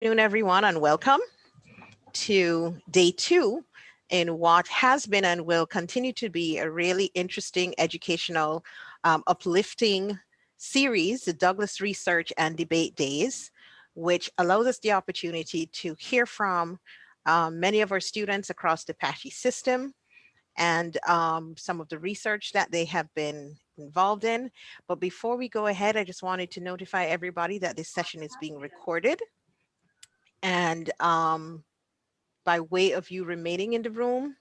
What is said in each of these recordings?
Good afternoon, everyone, and welcome to day 2 in what has been and will continue to be a really interesting, educational, uplifting series, the Douglas Research and Debate Days, which allows us the opportunity to hear from many of our students across the Apache system and some of the research that they have been involved in. But before we go ahead, I just wanted to notify everybody that this session is being recorded. And by way of you remaining in the room,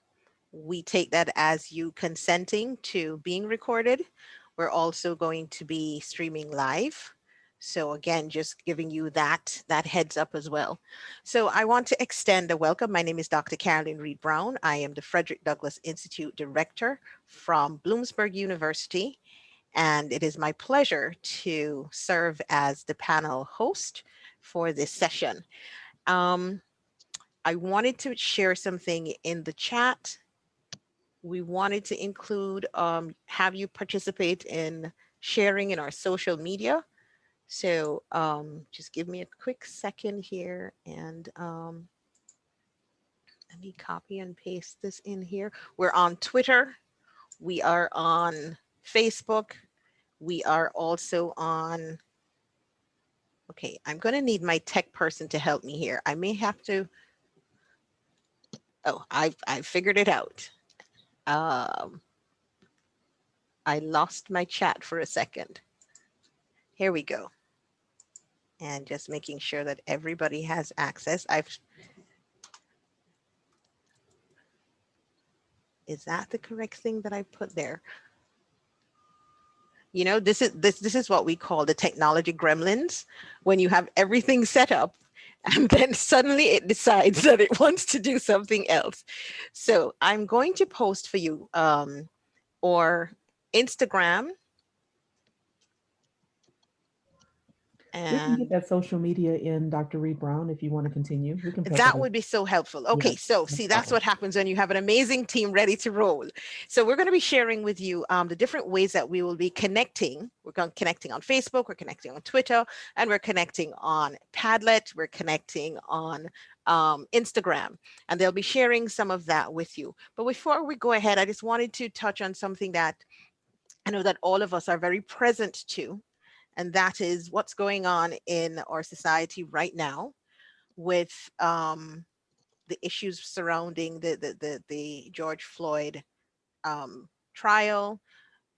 we take that as you consenting to being recorded. We're also going to be streaming live. So again, just giving you that heads up as well. So I want to extend a welcome. My name is Dr. Carolyn Reed Brown. I am the Frederick Douglass Institute Director from Bloomsburg University. And it is my pleasure to serve as the panel host for this session. I wanted to share something in the chat. We wanted to include, have you participate in sharing in our social media. So just give me a quick second here and let me copy and paste this in here. We're on Twitter. We are on Facebook. We are also on, okay, I'm going to need my tech person to help me here. I may have to, oh, I figured it out. I lost my chat for a second. Here we go. And just making sure that everybody has access. Is that the correct thing that I put there? You know, this is what we call the technology gremlins, when you have everything set up and then suddenly it decides that it wants to do something else. So I'm going to post for you or Instagram. We can get And that social media in, Dr. Reed Brown, if you want to continue. We can put that that up. would be so helpful. Okay, Yeah, so no see, that's problem. what happens when you have an amazing team ready to roll. So we're going to be sharing with you the different ways that we will be connecting. We're connecting on Facebook, we're connecting on Twitter, and we're connecting on Padlet, we're connecting on Instagram, and they'll be sharing some of that with you. But before we go ahead, I just wanted to touch on something that I know that all of us are very present to, and that is what's going on in our society right now with the issues surrounding the George Floyd trial,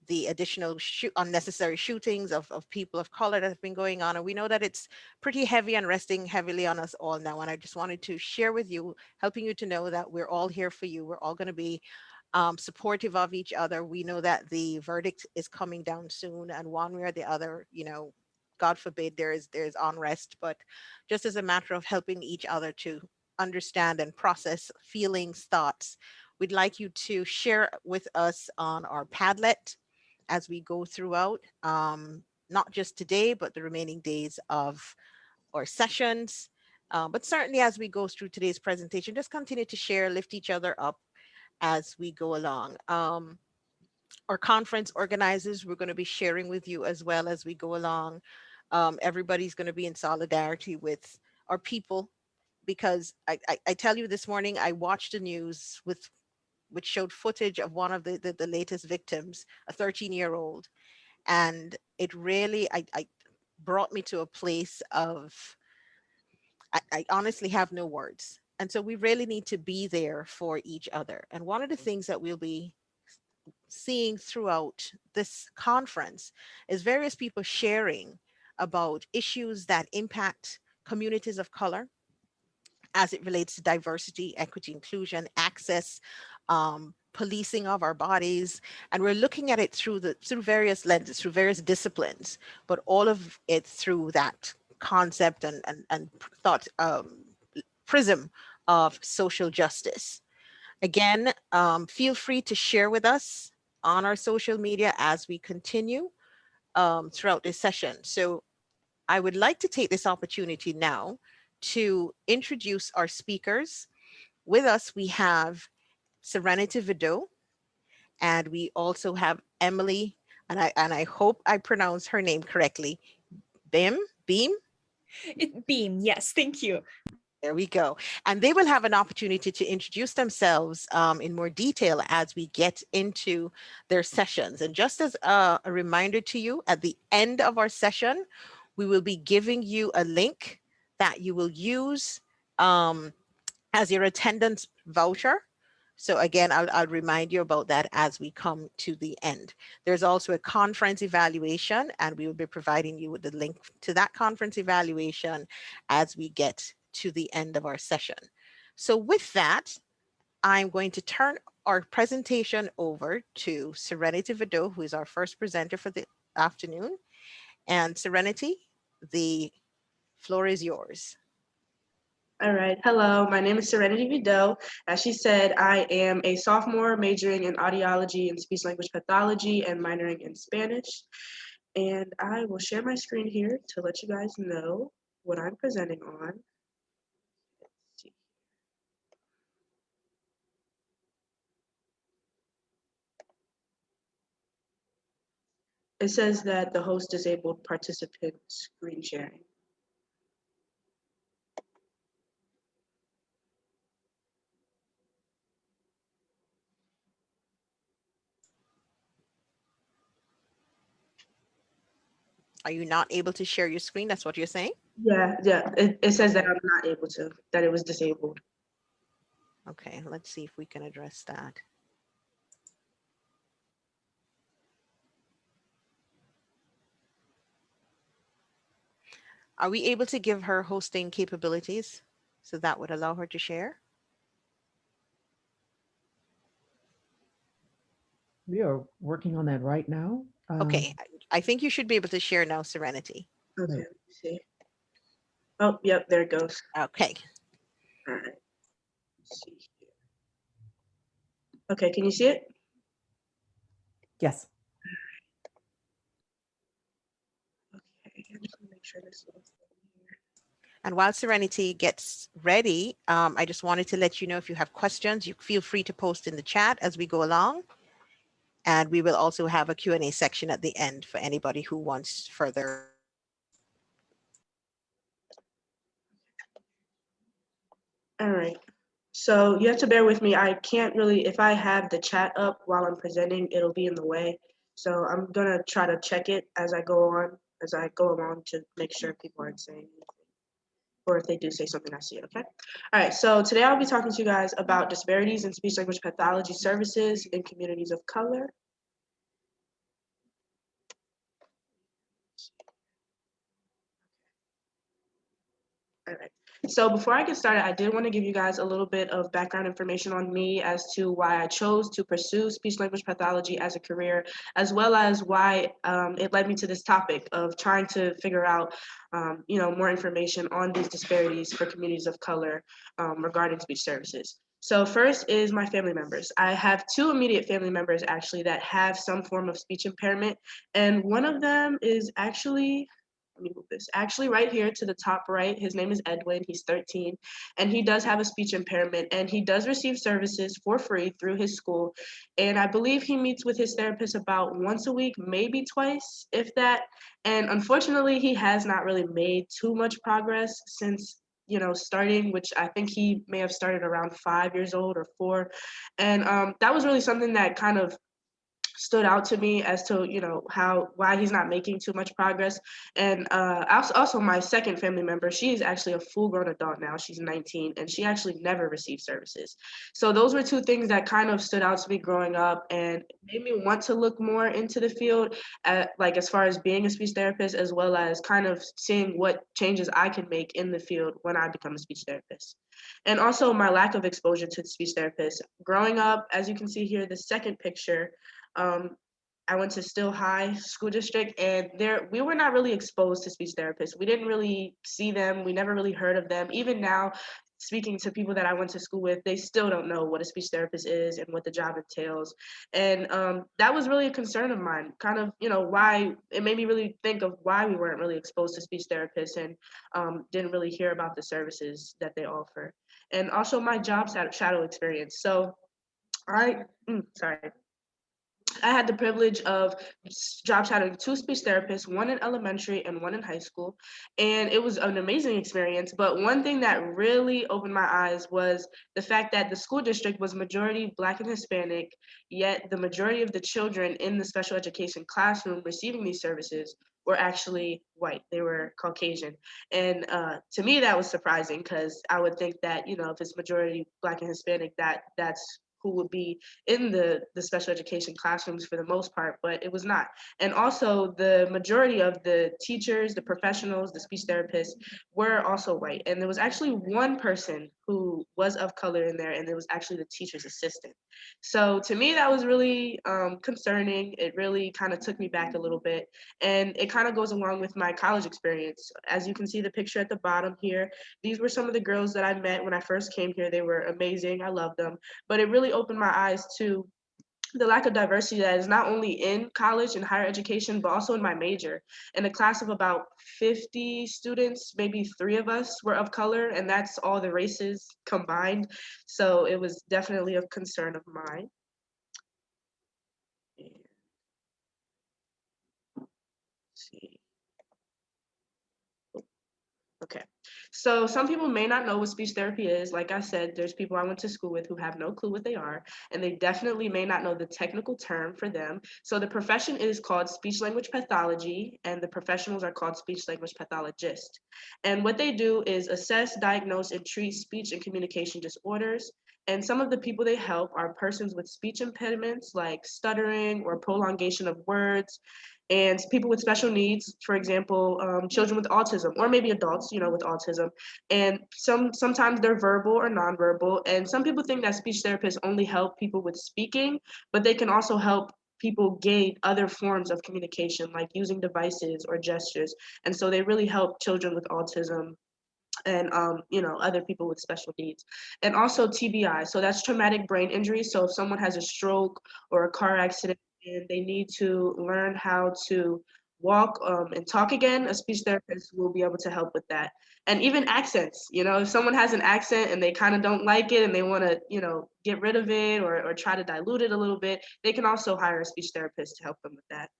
the additional unnecessary shootings of people of color that have been going on. And we know that it's pretty heavy and resting heavily on us all now. And I just wanted to share with you, helping you to know that we're all here for you. We're all going to be supportive of each other. We know that the verdict is coming down soon, and one way or the other, you know, God forbid there's unrest, but just as a matter of helping each other to understand and process feelings, thoughts, we'd like you to share with us on our Padlet as we go throughout, not just today, but the remaining days of our sessions. But certainly as we go through today's presentation, just continue to share, lift each other up as we go along. Our conference organizers, we're going to be sharing with you as well as we go along. Everybody's going to be in solidarity with our people, because I tell you, this morning I watched the news which showed footage of one of the latest victims, a 13-year-old, and it really I brought me to a place of I honestly have no words. And so we really need to be there for each other. And one of the things that we'll be seeing throughout this conference is various people sharing about issues that impact communities of color as it relates to diversity, equity, inclusion, access, policing of our bodies. And we're looking at it through various lenses, through various disciplines, but all of it through that concept and thought prism of social justice. Again, feel free to share with us on our social media as we continue throughout this session. So I would like to take this opportunity now to introduce our speakers. With us, we have Serenity Vidot, and we also have Emily, and I hope I pronounce her name correctly, Behm. Behm, yes, thank you. There we go. And they will have an opportunity to introduce themselves in more detail as we get into their sessions. And just as a reminder to you, at the end of our session, we will be giving you a link that you will use as your attendance voucher. So again, I'll remind you about that as we come to the end. There's also a conference evaluation, and we will be providing you with the link to that conference evaluation as we get to the end of our session. So with that, I'm going to turn our presentation over to Serenity Vidot, who is our first presenter for the afternoon. And Serenity, the floor is yours. All right. Hello, my name is Serenity Vidot. As she said, I am a sophomore majoring in audiology and speech language pathology and minoring in Spanish. And I will share my screen here to let you guys know what I'm presenting on. Let's see. It says that the host disabled participant screen sharing. Are you not able to share your screen? That's what you're saying? Yeah, it says that I'm not able to, that it was disabled. Okay, let's see if we can address that. Are we able to give her hosting capabilities? So that would allow her to share? We are working on that right now. Okay, I think you should be able to share now, Serenity. Okay, let me see. Oh, yep, there it goes. Okay. All right. Let's see here. Okay, can you see it? Yes. Okay, I just want to make sure this is here. And while Serenity gets ready, I just wanted to let you know if you have questions, you feel free to post in the chat as we go along. And we will also have a Q&A section at the end for anybody who wants further. All right. So you have to bear with me. I can't really, if I have the chat up while I'm presenting, it'll be in the way. So I'm gonna try to check it as I go along to make sure people aren't saying anything. Or if they do say something, I see it, okay? All right, so today I'll be talking to you guys about disparities in speech language pathology services in communities of color. All right. So before I get started, I did want to give you guys a little bit of background information on me as to why I chose to pursue speech language pathology as a career, as well as why it led me to this topic of trying to figure out, more information on these disparities for communities of color regarding speech services. So first is my family members. I have two immediate family members actually that have some form of speech impairment, and one of them is actually, let me move this, actually right here to the top right. His name is Edwin. He's 13, and he does have a speech impairment, and he does receive services for free through his school. And I believe he meets with his therapist about once a week, maybe twice, if that. And unfortunately, he has not really made too much progress since starting, which I think he may have started around 5 years old or 4. And that was really something that kind of stood out to me as to why he's not making too much progress. And also my second family member, she's actually a full-grown adult now. She's 19, and she actually never received services. So those were two things that kind of stood out to me growing up and made me want to look more into the field, like as far as being a speech therapist, as well as kind of seeing what changes I can make in the field when I become a speech therapist. And also my lack of exposure to the speech therapist. Growing up, as you can see here, the second picture, I went to Still High School District, and we were not really exposed to speech therapists. We didn't really see them. We never really heard of them. Even now, speaking to people that I went to school with, they still don't know what a speech therapist is and what the job entails. And that was really a concern of mine, kind of, why it made me really think of why we weren't really exposed to speech therapists and didn't really hear about the services that they offer. And also my job shadow experience. So sorry. I had the privilege of job shadowing 2 speech therapists, one in elementary and one in high school, and it was an amazing experience. But one thing that really opened my eyes was the fact that the school district was majority Black and Hispanic, yet the majority of the children in the special education classroom receiving these services were actually white. They were Caucasian. And to me, that was surprising because I would think that, you know, if it's majority Black and Hispanic, that's who would be in the special education classrooms for the most part, but it was not. And also the majority of the teachers, the professionals, the speech therapists were also white. And there was actually one person who was of color in there, and it was actually the teacher's assistant. So to me, that was really concerning. It really kind of took me back a little bit. And it kind of goes along with my college experience. As you can see the picture at the bottom here, these were some of the girls that I met when I first came here. They were amazing. I loved them. But it really opened my eyes to the lack of diversity that is not only in college and higher education, but also in my major. In a class of about 50 students, maybe 3 of us were of color, and that's all the races combined. So it was definitely a concern of mine. And let's see. Okay, so some people may not know what speech therapy is. Like I said, there's people I went to school with who have no clue what they are, and they definitely may not know the technical term for them. So the profession is called speech language pathology, and the professionals are called speech language pathologists. And what they do is assess, diagnose, and treat speech and communication disorders. And some of the people they help are persons with speech impediments like stuttering or prolongation of words, and people with special needs, for example, children with autism, or maybe adults, you know, with autism. And sometimes they're verbal or nonverbal. And some people think that speech therapists only help people with speaking, but they can also help people gain other forms of communication, like using devices or gestures. And so they really help children with autism and you know, other people with special needs. And also TBI, so that's traumatic brain injury. So if someone has a stroke or a car accident and they need to learn how to walk and talk again, a speech therapist will be able to help with that. And even accents, you know, if someone has an accent and they kind of don't like it and they want to, you know, get rid of it or try to dilute it a little bit, they can also hire a speech therapist to help them with that.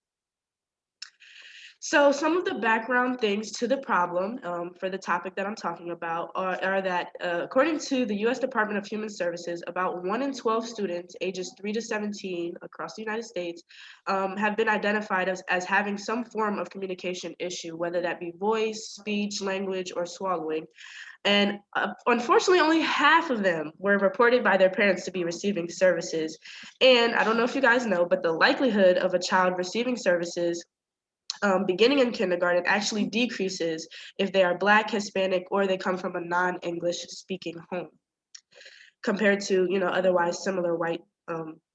So some of the background things to the problem for the topic that I'm talking about are that according to the U.S. Department of Human Services, about 1 in 12 students ages 3 to 17 across the United States have been identified as having some form of communication issue, whether that be voice, speech, language, or swallowing. And unfortunately, only half of them were reported by their parents to be receiving services. And I don't know if you guys know, but the likelihood of a child receiving services beginning in kindergarten actually decreases if they are Black, Hispanic, or they come from a non-English speaking home compared to, you know, otherwise similar white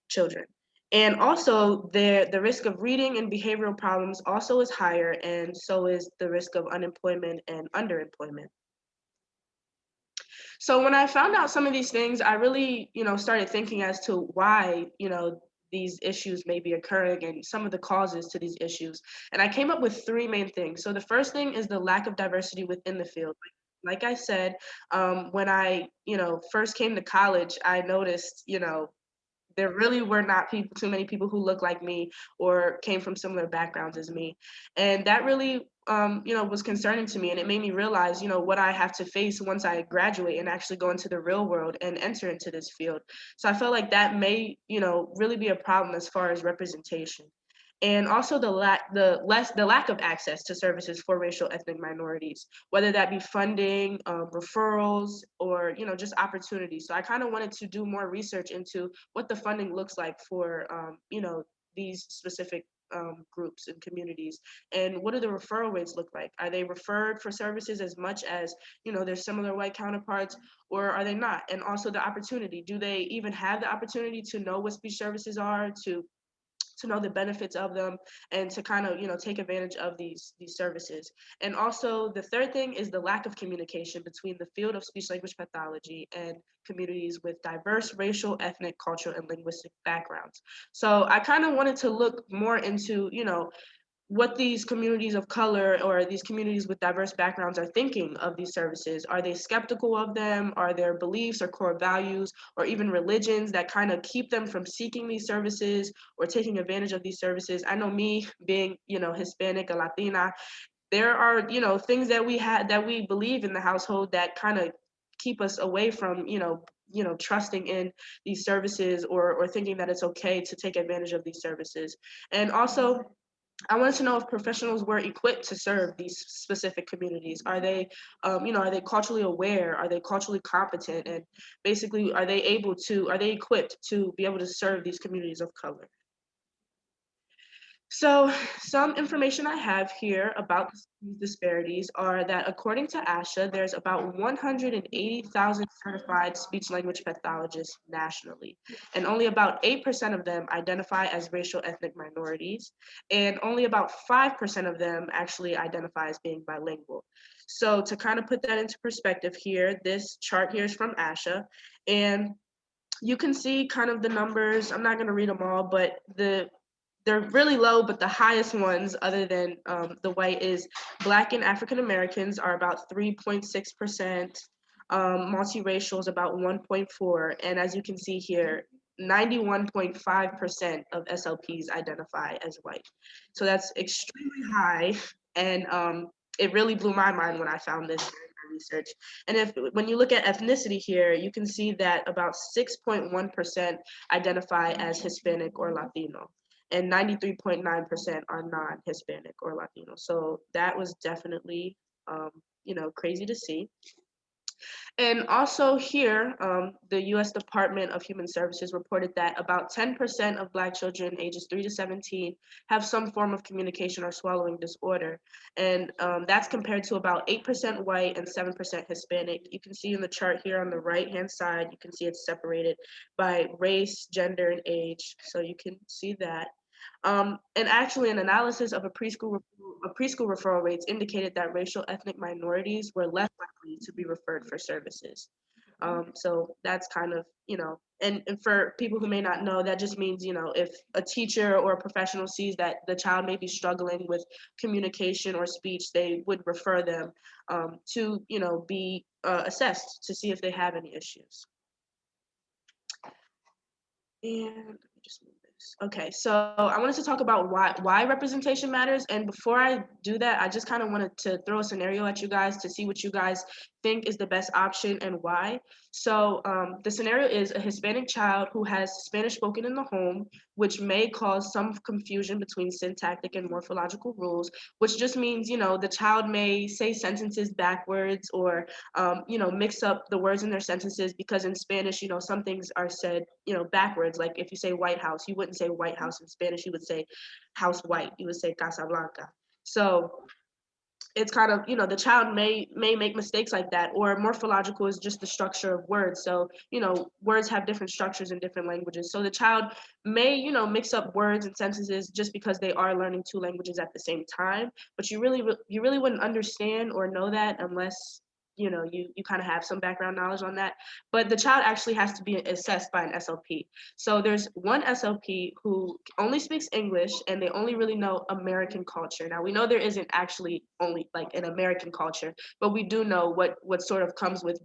children. And also the risk of reading and behavioral problems also is higher, and so is the risk of unemployment and underemployment. So when I found out some of these things, I really, you know, started thinking as to why, you know, these issues may be occurring and some of the causes to these issues. And I came up with 3 main things. So the first thing is the lack of diversity within the field. Like I said, when I, you know, first came to college, I noticed, you know, there really were not too many people who looked like me or came from similar backgrounds as me. And that really, you know, was concerning to me. And it made me realize, you know, what I have to face once I graduate and actually go into the real world and enter into this field. So I felt like that may, you know, really be a problem as far as representation. And also the lack of access to services for racial ethnic minorities, whether that be funding, referrals, or, you know, just opportunities. So I kind of wanted to do more research into what the funding looks like for, you know, these specific groups and communities, and what do the referral rates look like? Are they referred for services as much as, you know, their similar white counterparts, or are they not? And also the opportunity, do they even have the opportunity to know what speech services are, to know the benefits of them, and to kind of, you know, take advantage of these services? And also the third thing is the lack of communication between the field of speech language pathology and communities with diverse racial, ethnic, cultural, and linguistic backgrounds. So I kind of wanted to look more into, you know, what these communities of color or these communities with diverse backgrounds are thinking of these services. Are they skeptical of them? Are there beliefs or core values or even religions that kind of keep them from seeking these services or taking advantage of these services? I know me being, Hispanic or Latina, there are, things that we believe in the household that kind of keep us away from, trusting in these services or thinking that it's okay to take advantage of these services. And also, I wanted to know if professionals were equipped to serve these specific communities. Are they, are they culturally aware? Are they culturally competent? And basically, are they equipped to be able to serve these communities of color? So some information I have here about these disparities are that according to ASHA, there's about 180,000 certified speech language pathologists nationally, and only about 8% of them identify as racial ethnic minorities, and only about 5% of them actually identify as being bilingual. So to kind of put that into perspective here, this chart here is from ASHA, and you can see kind of the numbers. I'm not going to read them all, but they're really low, but the highest ones, other than the white, is Black and African Americans are about 3.6%. Multiracial is about 1.4%, and as you can see here, 91.5% of SLPs identify as white. So that's extremely high, and it really blew my mind when I found this during my research. And when you look at ethnicity here, you can see that about 6.1% identify as Hispanic or Latino, and 93.9% are non-Hispanic or Latino. So that was definitely, crazy to see. And also here, the U.S. Department of Human Services reported that about 10% of Black children ages 3 to 17 have some form of communication or swallowing disorder. And that's compared to about 8% white and 7% Hispanic. You can see in the chart here on the right-hand side, you can see it's separated by race, gender, and age. So you can see that. And actually, an analysis of preschool referral rates indicated that racial ethnic minorities were less likely to be referred for services. So that's kind of, and for people who may not know, that just means, if a teacher or a professional sees that the child may be struggling with communication or speech, they would refer them to, be assessed to see if they have any issues. And let me just move this. Okay, so I wanted to talk about why representation matters. And before I do that, I just kind of wanted to throw a scenario at you guys to see what you guys think is the best option and why. So the scenario is a Hispanic child who has Spanish spoken in the home, which may cause some confusion between syntactic and morphological rules, which just means, the child may say sentences backwards or, mix up the words in their sentences, because in Spanish, some things are said, backwards. Like if you say White House, you wouldn't say White House in Spanish, you would say House White, you would say Casa Blanca. So it's kind of, the child may make mistakes like that. Or morphological is just the structure of words. So, words have different structures in different languages. So the child may, mix up words and sentences just because they are learning two languages at the same time. But you really wouldn't understand or know that unless, you kind of have some background knowledge on that. But the child actually has to be assessed by an SLP. So there's one SLP who only speaks English and they only really know American culture. Now we know there isn't actually only like an American culture, but we do know what sort of comes with,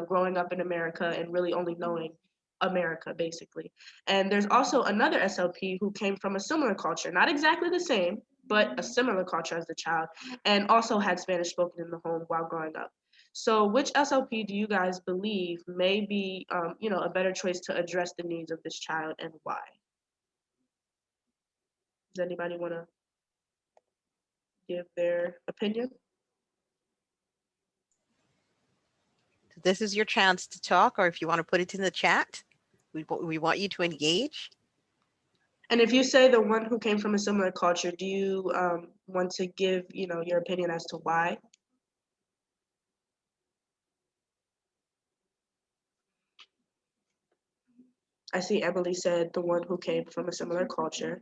growing up in America and really only knowing America, basically. And there's also another SLP who came from a similar culture, not exactly the same, but a similar culture as the child, and also had Spanish spoken in the home while growing up. So which SLP do you guys believe may be, a better choice to address the needs of this child, and why? Does anybody want to give their opinion? This is your chance to talk, or if you want to put it in the chat, we want you to engage. And if you say the one who came from a similar culture, do you want to give, your opinion as to why? I see Emily said the one who came from a similar culture.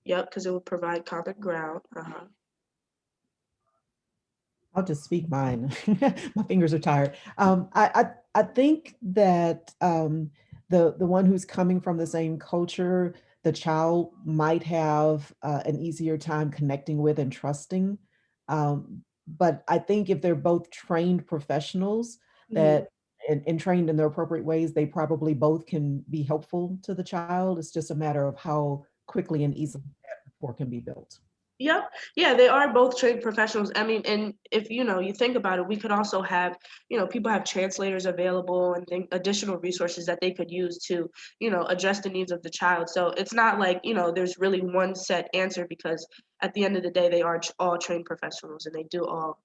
Yep, because it would provide common ground. I'll just speak mine. My fingers are tired. I think that the one who's coming from the same culture the child might have an easier time connecting with and trusting. But I think if they're both trained professionals Mhm. that and trained in their appropriate ways, they probably both can be helpful to the child. It's just a matter of how quickly and easily that rapport can be built. Yep. Yeah, they are both trained professionals. I mean, and if you think about it, we could also have, people have translators available and additional resources that they could use to, address the needs of the child. So it's not like, there's really one set answer, because at the end of the day, they are all trained professionals, and they do all,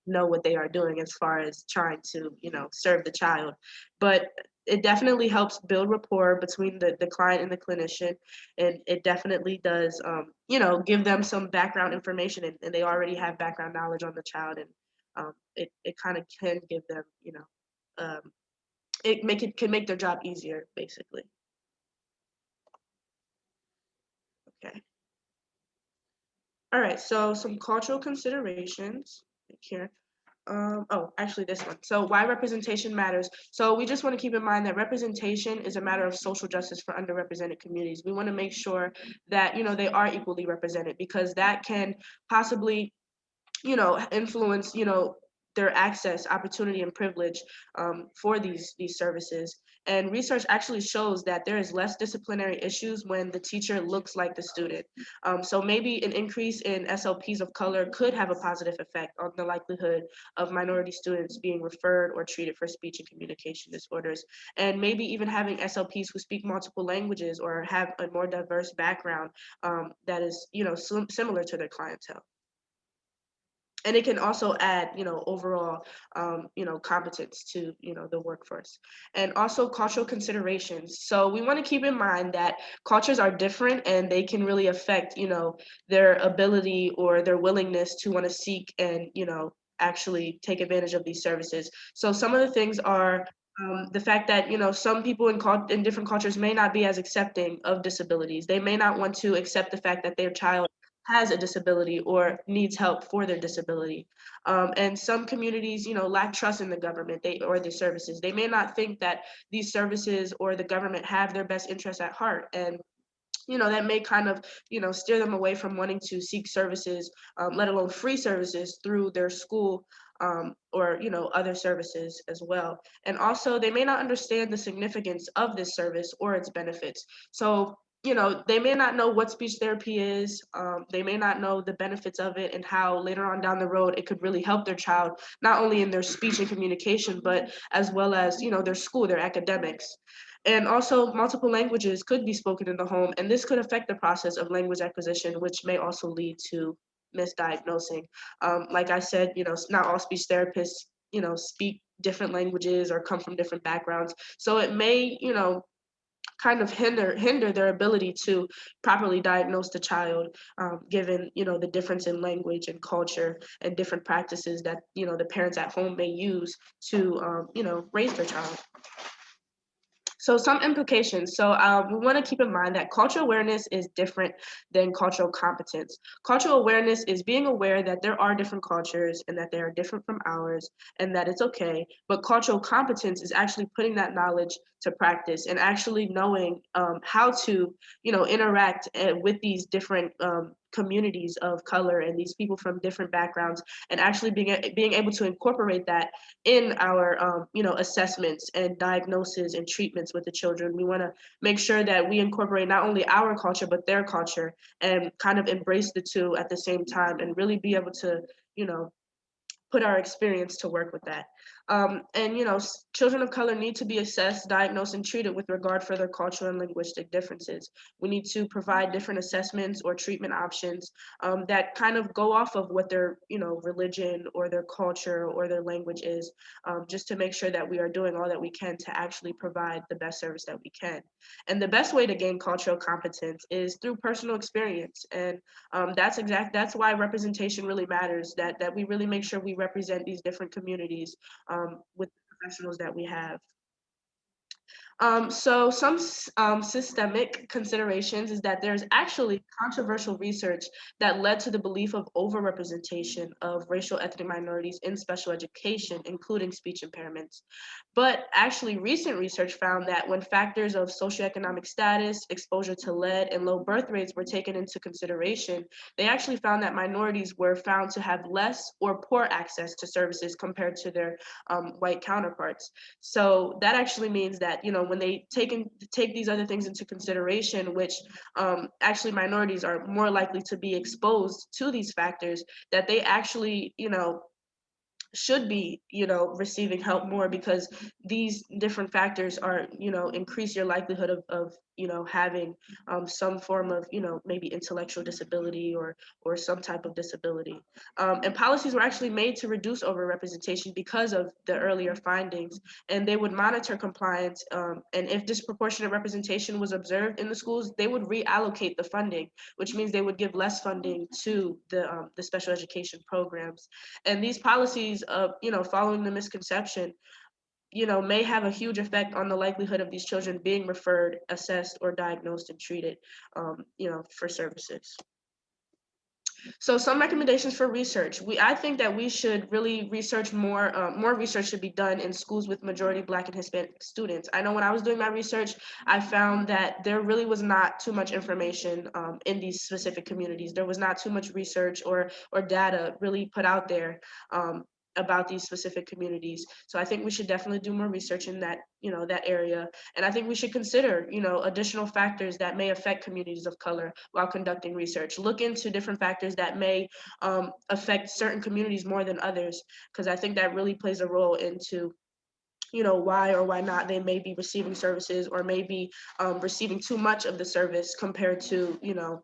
know what they are doing as far as trying to, serve the child. But it definitely helps build rapport between the client and the clinician, and it definitely does give them some background information, and they already have background knowledge on the child, and it kind of can give them um, it can make their job easier, basically. Okay. All right, so some cultural considerations here. Oh, actually this one. So why representation matters. So we just want to keep in mind that representation is a matter of social justice for underrepresented communities. We want to make sure that, they are equally represented, because that can possibly, influence, their access, opportunity, and privilege for these services. And research actually shows that there is less disciplinary issues when the teacher looks like the student. So maybe an increase in SLPs of color could have a positive effect on the likelihood of minority students being referred or treated for speech and communication disorders. And maybe even having SLPs who speak multiple languages or have a more diverse background that is, similar to their clientele. And it can also add, overall, competence to, the workforce. And also cultural considerations. So we want to keep in mind that cultures are different, and they can really affect, their ability or their willingness to want to seek and, actually take advantage of these services. So some of the things are the fact that, some people in different cultures may not be as accepting of disabilities. They may not want to accept the fact that their child has a disability or needs help for their disability. And some communities, lack trust in the government or the services. They may not think that these services or the government have their best interests at heart. And that may kind of, steer them away from wanting to seek services, let alone free services through their school, or, other services as well. And also, they may not understand the significance of this service or its benefits. So, they may not know what speech therapy is. They may not know the benefits of it and how later on down the road it could really help their child, not only in their speech and communication, but as well as, their school, their academics. And also, multiple languages could be spoken in the home, and this could affect the process of language acquisition, which may also lead to misdiagnosing. Like I said, not all speech therapists, speak different languages or come from different backgrounds. So it may, kind of hinder their ability to properly diagnose the child, given, the difference in language and culture and different practices that, the parents at home may use to, raise their child. So some implications. So we want to keep in mind that cultural awareness is different than cultural competence. Cultural awareness is being aware that there are different cultures and that they are different from ours, and that it's okay. But cultural competence is actually putting that knowledge to practice and actually knowing how to, interact with these different communities of color and these people from different backgrounds, and actually being able to incorporate that in our assessments and diagnoses and treatments with the children. We want to make sure that we incorporate not only our culture but their culture, and kind of embrace the two at the same time, and really be able to, put our experience to work with that. And children of color need to be assessed, diagnosed, and treated with regard for their cultural and linguistic differences. We need to provide different assessments or treatment options that kind of go off of what their religion or their culture or their language is, just to make sure that we are doing all that we can to actually provide the best service that we can. And the best way to gain cultural competence is through personal experience. And that's why representation really matters, that we really make sure we represent these different communities with the professionals that we have. So some systemic considerations is that there's actually controversial research that led to the belief of overrepresentation of racial ethnic minorities in special education, including speech impairments. But actually, recent research found that when factors of socioeconomic status, exposure to lead, and low birth rates were taken into consideration, they actually found that minorities were found to have less or poor access to services compared to their white counterparts. So that actually means that, you know, when they take these other things into consideration, which actually minorities are more likely to be exposed to these factors, that they actually, you know, should be, you know, receiving help more, because these different factors are, you know, increase your likelihood of you know, having some form of, you know, maybe intellectual disability or some type of disability. And policies were actually made to reduce overrepresentation because of the earlier findings, and they would monitor compliance, and if disproportionate representation was observed in the schools, they would reallocate the funding, which means they would give less funding to the special education programs. And these policies, you know, following the misconception, you know, may have a huge effect on the likelihood of these children being referred, assessed, or diagnosed and treated, you know, for services. So some recommendations for research. I think that we should really research more. More research should be done in schools with majority Black and Hispanic students. I know when I was doing my research, I found that there really was not too much information in these specific communities. There was not too much research or data really put out there about these specific communities. So I think we should definitely do more research in that, you know, that area. And I think we should consider, you know, additional factors that may affect communities of color while conducting research. Look into different factors that may affect certain communities more than others, because I think that really plays a role into, you know, why or why not they may be receiving services, or maybe receiving too much of the service compared to, you know,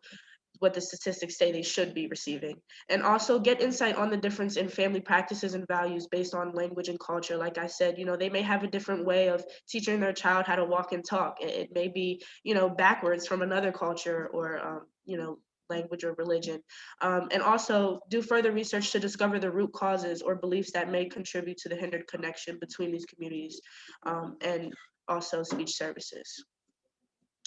what the statistics say they should be receiving. And also get insight on the difference in family practices and values based on language and culture. Like I said, you know, they may have a different way of teaching their child how to walk and talk. It may be, you know, backwards from another culture or, you know, language or religion. And also do further research to discover the root causes or beliefs that may contribute to the hindered connection between these communities, and also speech services.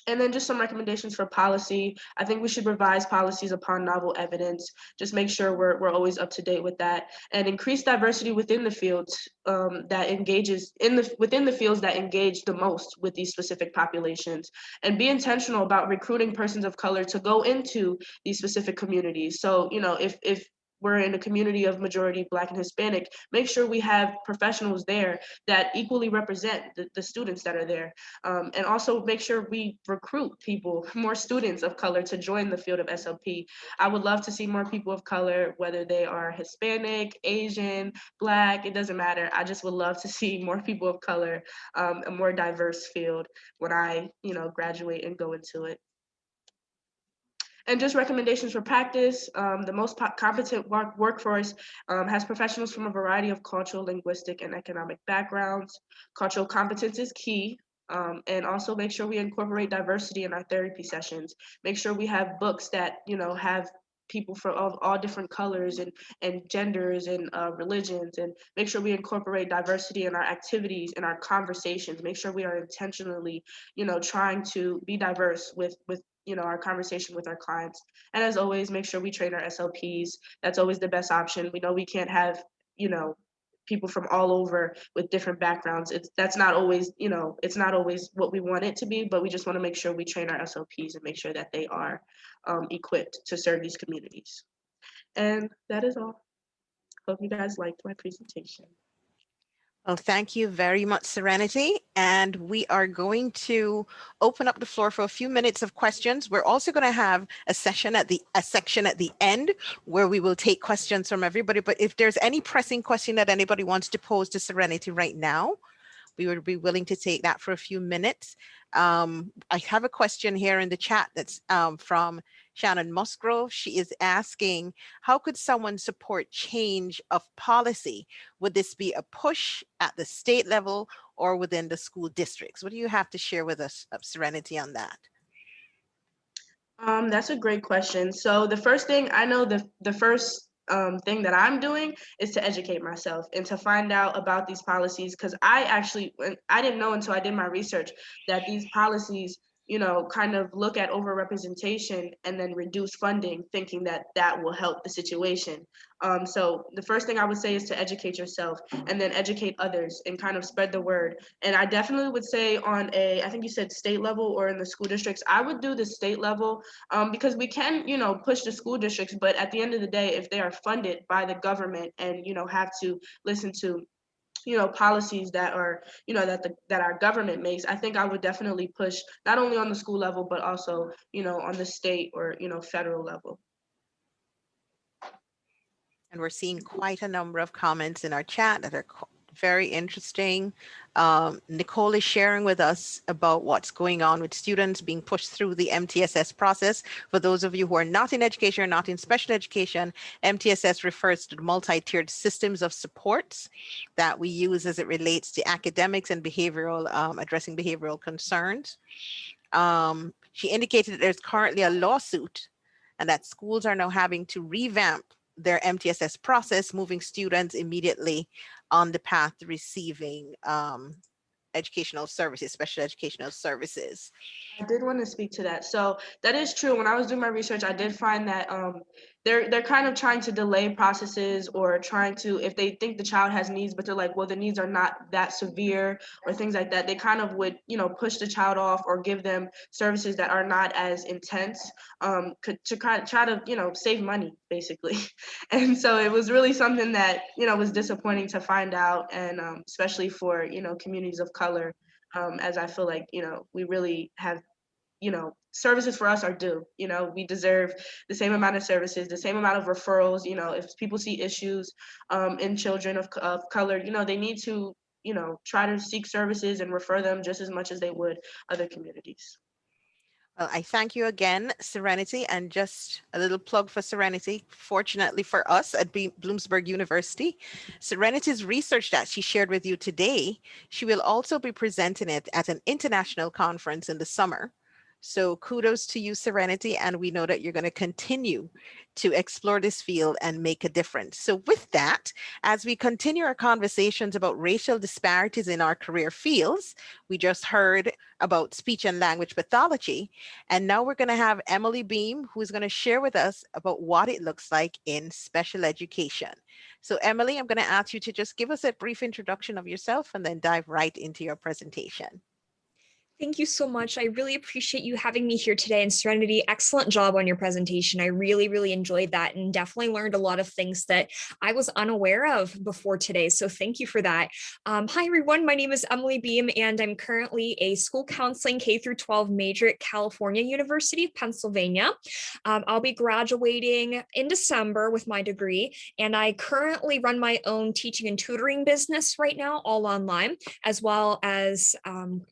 And then just some recommendations for policy. I think we should revise policies upon novel evidence. Just make sure we're always up to date with that, and increase diversity within the fields that engages within the fields that engage the most with these specific populations, and be intentional about recruiting persons of color to go into these specific communities. So, you know, if we're in a community of majority Black and Hispanic, make sure we have professionals there that equally represent the students that are there. And also make sure we recruit people, more students of color, to join the field of SLP. I would love to see more people of color, whether they are Hispanic, Asian, Black, it doesn't matter. I just would love to see more people of color, a more diverse field when I, you know, graduate and go into it. And just recommendations for practice. The most competent workforce has professionals from a variety of cultural, linguistic, and economic backgrounds. Cultural competence is key. And also make sure we incorporate diversity in our therapy sessions. Make sure we have books that, you know, have people from all different colors and genders and religions, and make sure we incorporate diversity in our activities and our conversations. Make sure we are intentionally, you know, trying to be diverse with you know, our conversation with our clients. And as always, make sure we train our SLPs. That's always the best option. We know we can't have, you know, people from all over with different backgrounds. That's not always, you know, it's not always what we want it to be, but we just want to make sure we train our SLPs and make sure that they are equipped to serve these communities. And that is all. Hope you guys liked my presentation. Well, thank you very much, Serenity. And we are going to open up the floor for a few minutes of questions. We're also going to have a section at the end where we will take questions from everybody. But if there's any pressing question that anybody wants to pose to Serenity right now, we would be willing to take that for a few minutes. I have a question here in the chat that's from Shannon Musgrove. She is asking, how could someone support change of policy? Would this be a push at the state level or within the school districts? What do you have to share with us, Serenity, on that? That's a great question. So the first thing I know, the first thing that I'm doing is to educate myself and to find out about these policies, because I didn't know until I did my research that these policies, kind of look at overrepresentation and then reduce funding, thinking that that will help the situation. So the first thing I would say is to educate yourself and then educate others and kind of spread the word. And I definitely would say I think you said state level or in the school districts, I would do the state level, because we can, push the school districts, but at the end of the day, if they are funded by the government and, have to listen to policies that are, that our government makes, I think I would definitely push not only on the school level, but also, on the state or, federal level. And we're seeing quite a number of comments in our chat that are very interesting. Nicole is sharing with us about what's going on with students being pushed through the MTSS process. For those of you who are not in education or not in special education, MTSS refers to the multi-tiered systems of supports that we use as it relates to academics and behavioral, addressing behavioral concerns. She indicated that there's currently a lawsuit and that schools are now having to revamp their MTSS process, moving students immediately on the path to receiving educational services, special educational services. I did want to speak to that. So that is true. When I was doing my research, I did find that they're kind of trying to delay processes, or trying to, if they think the child has needs, but they're like, well, the needs are not that severe or things like that, they kind of would, push the child off or give them services that are not as intense, to try to, save money, basically. And so it was really something that, was disappointing to find out, and especially for, communities of color. As I feel like, we really have, services for us are due. We deserve the same amount of services, the same amount of referrals. If people see issues in children of color, they need to, try to seek services and refer them just as much as they would other communities. Well, I thank you again, Serenity, and just a little plug for Serenity. Fortunately for us at Bloomsburg University, Serenity's research that she shared with you today, she will also be presenting it at an international conference in the summer. So kudos to you, Serenity, and we know that you're going to continue to explore this field and make a difference. So with that, as we continue our conversations about racial disparities in our career fields, we just heard about speech and language pathology, and now we're going to have Emily Behm, who's going to share with us about what it looks like in special education. So Emily, I'm going to ask you to just give us a brief introduction of yourself and then dive right into your presentation. Thank you so much. I really appreciate you having me here today. And Serenity, excellent job on your presentation. I really, really enjoyed that and definitely learned a lot of things that I was unaware of before today. So thank you for that. Hi, everyone. My name is Emily Behm, and I'm currently a school counseling K-12 major at California University of Pennsylvania. I'll be graduating in December with my degree, and I currently run my own teaching and tutoring business right now, all online, as well as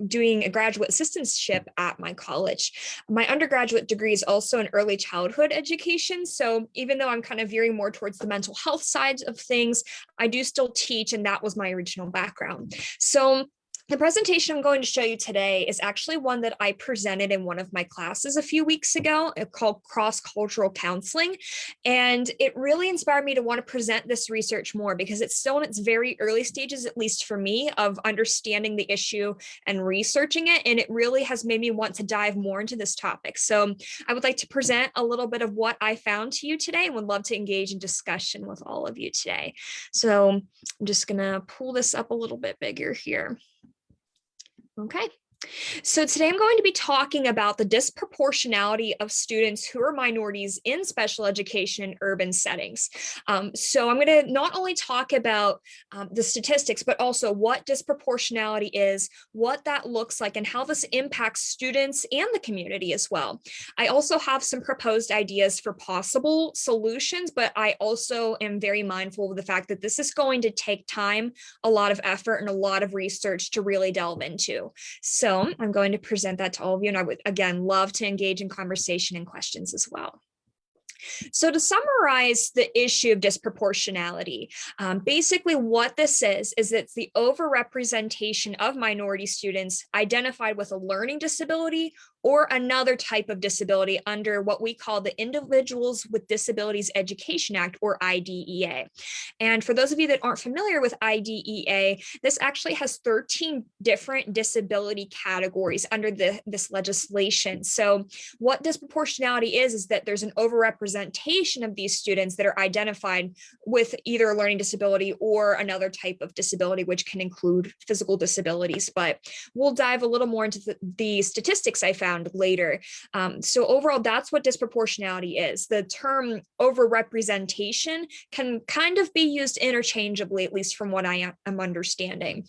doing a graduate assistantship at my college. My undergraduate degree is also in early childhood education. So even though I'm kind of veering more towards the mental health side of things, I do still teach, and that was my original background. So the presentation I'm going to show you today is actually one that I presented in one of my classes a few weeks ago, called Cross-Cultural Counseling. And it really inspired me to want to present this research more, because it's still in its very early stages, at least for me, of understanding the issue and researching it. And it really has made me want to dive more into this topic. So I would like to present a little bit of what I found to you today, and would love to engage in discussion with all of you today. So I'm just going to pull this up a little bit bigger here. Okay. So today I'm going to be talking about the disproportionality of students who are minorities in special education in urban settings. So I'm going to not only talk about the statistics, but also what disproportionality is, what that looks like, and how this impacts students and the community as well. I also have some proposed ideas for possible solutions, but I also am very mindful of the fact that this is going to take time, a lot of effort, and a lot of research to really delve into. So I'm going to present that to all of you, and I would, again, love to engage in conversation and questions as well. So to summarize the issue of disproportionality, basically what this is it's the overrepresentation of minority students identified with a learning disability or another type of disability under what we call the Individuals with Disabilities Education Act, or IDEA. And for those of you that aren't familiar with IDEA, this actually has 13 different disability categories under this legislation. So what disproportionality is that there's an overrepresentation of these students that are identified with either a learning disability or another type of disability, which can include physical disabilities. But we'll dive a little more into the statistics I found later. So overall, that's what disproportionality is. The term overrepresentation can kind of be used interchangeably, at least from what I am understanding.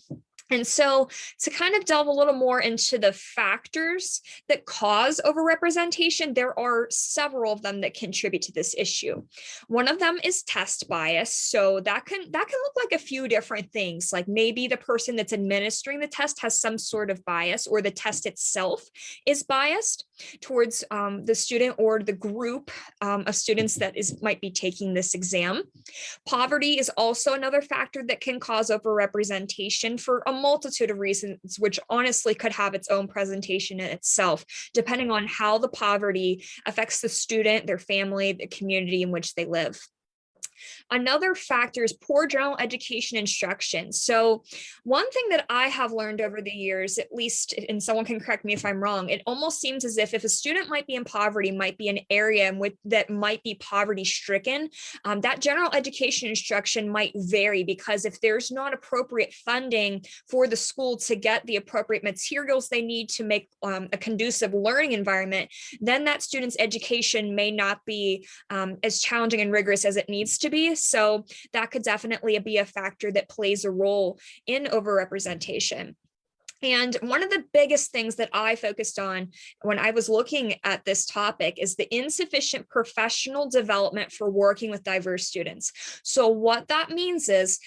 And so to kind of delve a little more into the factors that cause overrepresentation, there are several of them that contribute to this issue. One of them is test bias. So that can look like a few different things, like maybe the person that's administering the test has some sort of bias, or the test itself is biased towards the student or the group of students that might be taking this exam. Poverty is also another factor that can cause overrepresentation for a multitude of reasons, which honestly could have its own presentation in itself, depending on how the poverty affects the student, their family, the community in which they live. Another factor is poor general education instruction. So one thing that I have learned over the years, at least, and someone can correct me if I'm wrong, it almost seems as if a student might be in poverty, might be an area in which that might be poverty stricken, that general education instruction might vary, because if there's not appropriate funding for the school to get the appropriate materials they need to make a conducive learning environment, then that student's education may not be as challenging and rigorous as it needs to be. So that could definitely be a factor that plays a role in overrepresentation. And one of the biggest things that I focused on when I was looking at this topic is the insufficient professional development for working with diverse students. So what that means is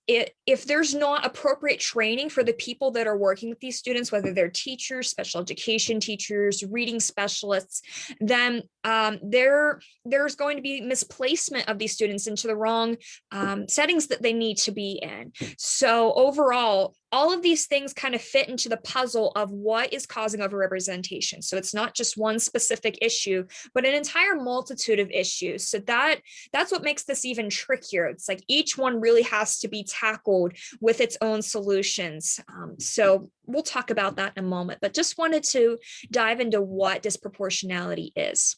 if there's not appropriate training for the people that are working with these students, whether they're teachers, special education teachers, reading specialists, then there's going to be misplacement of these students into the wrong settings that they need to be in. So overall, all of these things kind of fit into the puzzle of what is causing overrepresentation. So it's not just one specific issue, but an entire multitude of issues. So that's what makes this even trickier. It's like each one really has to be tackled with its own solutions. So we'll talk about that in a moment, but just wanted to dive into what disproportionality is.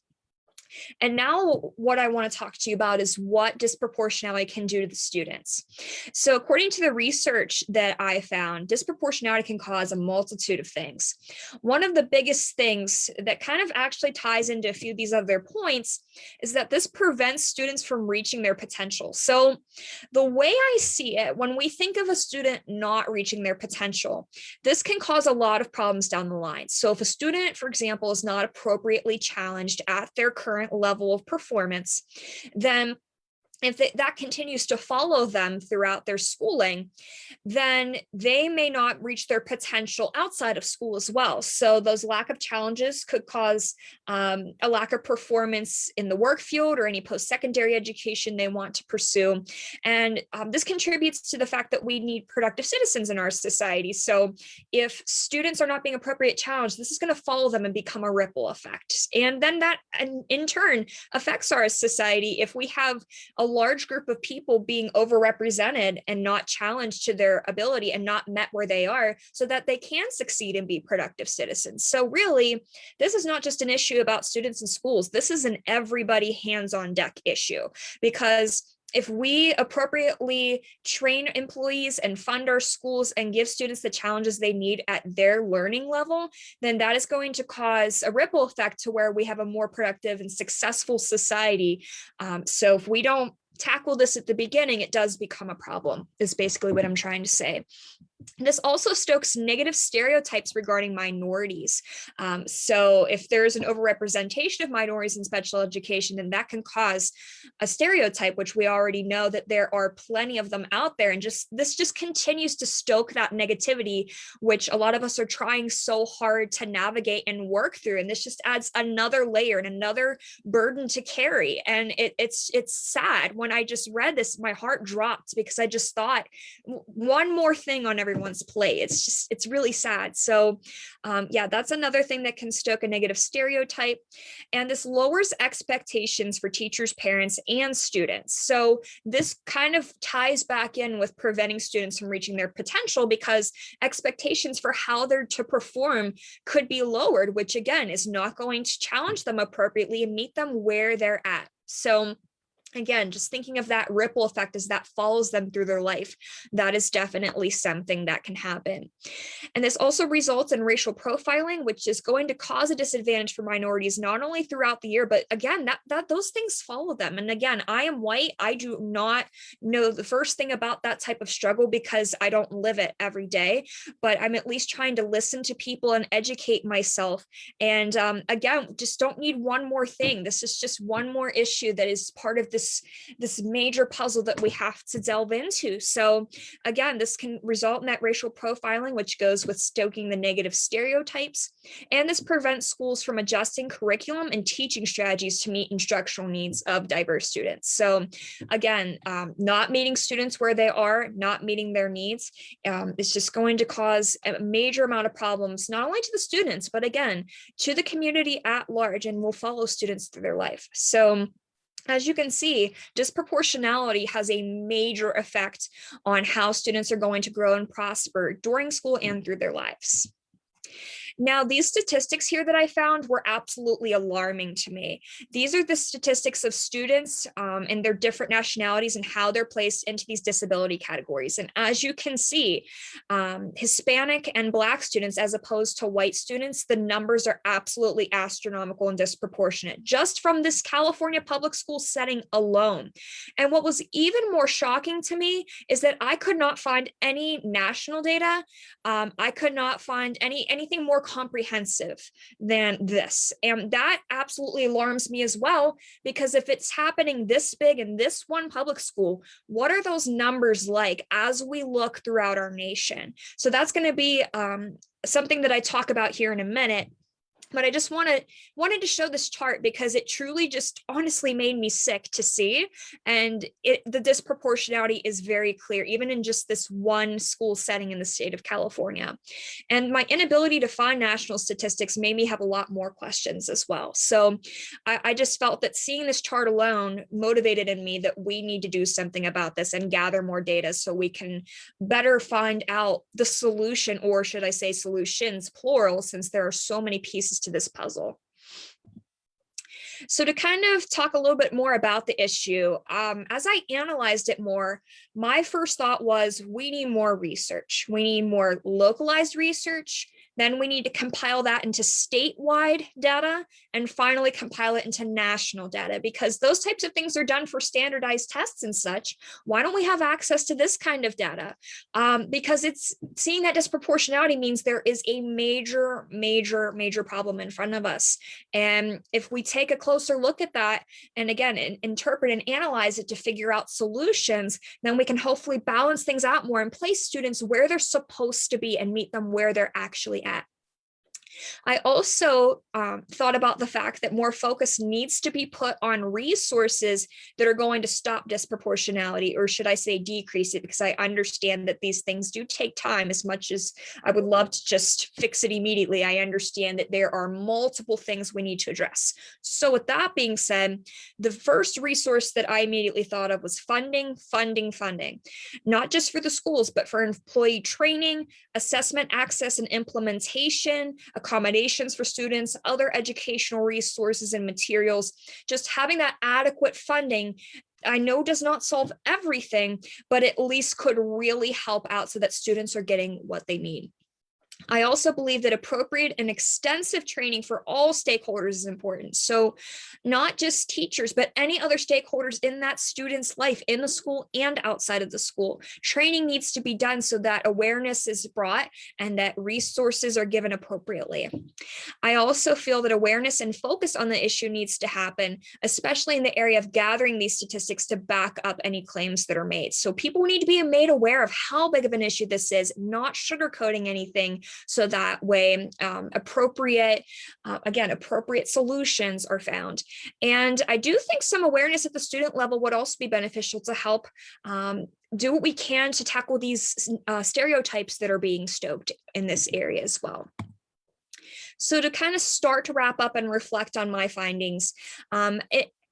And now what I want to talk to you about is what disproportionality can do to the students. So according to the research that I found, disproportionality can cause a multitude of things. One of the biggest things that kind of actually ties into a few of these other points is that this prevents students from reaching their potential. So the way I see it, when we think of a student not reaching their potential, this can cause a lot of problems down the line. So if a student, for example, is not appropriately challenged at their current level of performance, then if that continues to follow them throughout their schooling, then they may not reach their potential outside of school as well. So those lack of challenges could cause a lack of performance in the work field or any post-secondary education they want to pursue. And this contributes to the fact that we need productive citizens in our society. So if students are not being appropriately challenged, this is going to follow them and become a ripple effect. And then that in turn affects our society if we have a large group of people being overrepresented and not challenged to their ability and not met where they are so that they can succeed and be productive citizens. So really, this is not just an issue about students in schools. This is an everybody hands-on deck issue, because if we appropriately train employees and fund our schools and give students the challenges they need at their learning level, then that is going to cause a ripple effect to where we have a more productive and successful society. So if we don't tackle this at the beginning, it does become a problem, is basically what I'm trying to say. This also stokes negative stereotypes regarding minorities. So if there's an overrepresentation of minorities in special education, then that can cause a stereotype, which we already know that there are plenty of them out there. And this just continues to stoke that negativity, which a lot of us are trying so hard to navigate and work through. And this just adds another layer and another burden to carry. And it's sad. When I just read this, my heart dropped, because I just thought one more thing on everyone's everyone's plate. It's really sad. So yeah, that's another thing that can stoke a negative stereotype. And this lowers expectations for teachers, parents, and students. So this kind of ties back in with preventing students from reaching their potential, because expectations for how they're to perform could be lowered, which again is not going to challenge them appropriately and meet them where they're at. So again, just thinking of that ripple effect as that follows them through their life, that is definitely something that can happen. And this also results in racial profiling, which is going to cause a disadvantage for minorities, not only throughout the year, but again, that those things follow them. And again, I am white. I do not know the first thing about that type of struggle because I don't live it every day, but I'm at least trying to listen to people and educate myself. And again, just don't need one more thing. This is just one more issue that is part of this major puzzle that we have to delve into. So again, this can result in that racial profiling, which goes with stoking the negative stereotypes. And this prevents schools from adjusting curriculum and teaching strategies to meet instructional needs of diverse students. So again, not meeting students where they are, not meeting their needs, is just going to cause a major amount of problems, not only to the students, but again, to the community at large, and will follow students through their life. So as you can see, disproportionality has a major effect on how students are going to grow and prosper during school and through their lives. Now, these statistics here that I found were absolutely alarming to me. These are the statistics of students and their different nationalities and how they're placed into these disability categories. And as you can see, Hispanic and Black students, as opposed to white students, the numbers are absolutely astronomical and disproportionate, just from this California public school setting alone. And what was even more shocking to me is that I could not find any national data. I could not find anything more comprehensive than this. And that absolutely alarms me as well, because if it's happening this big in this one public school, what are those numbers like as we look throughout our nation? So that's going to be something that I talk about here in a minute. But I just wanted to show this chart because it truly just honestly made me sick to see. And the disproportionality is very clear, even in just this one school setting in the state of California. And my inability to find national statistics made me have a lot more questions as well. So I just felt that seeing this chart alone motivated in me that we need to do something about this and gather more data so we can better find out the solution, or should I say solutions, plural, since there are so many pieces to this puzzle. So to kind of talk a little bit more about the issue, as I analyzed it more, my first thought was we need more research. We need more localized research. Then we need to compile that into statewide data, and finally compile it into national data, because those types of things are done for standardized tests and such. Why don't we have access to this kind of data? Because it's seeing that disproportionality means there is a major, major, major problem in front of us. And if we take a closer look at that, and again, interpret and analyze it to figure out solutions, then we can hopefully balance things out more and place students where they're supposed to be and meet them where they're actually at. I also thought about the fact that more focus needs to be put on resources that are going to stop disproportionality, or should I say decrease it, because I understand that these things do take time. As much as I would love to just fix it immediately, I understand that there are multiple things we need to address. So with that being said, the first resource that I immediately thought of was funding, not just for the schools, but for employee training, assessment, access, and implementation, accommodations for students, other educational resources and materials. Just having that adequate funding, I know does not solve everything, but at least could really help out so that students are getting what they need. I also believe that appropriate and extensive training for all stakeholders is important. So not just teachers, but any other stakeholders in that student's life, in the school and outside of the school. Training needs to be done so that awareness is brought and that resources are given appropriately. I also feel that awareness and focus on the issue needs to happen, especially in the area of gathering these statistics to back up any claims that are made. So people need to be made aware of how big of an issue this is, not sugarcoating anything, so that way appropriate solutions are found. And I do think some awareness at the student level would also be beneficial to help do what we can to tackle these stereotypes that are being stoked in this area as well. So to kind of start to wrap up and reflect on my findings,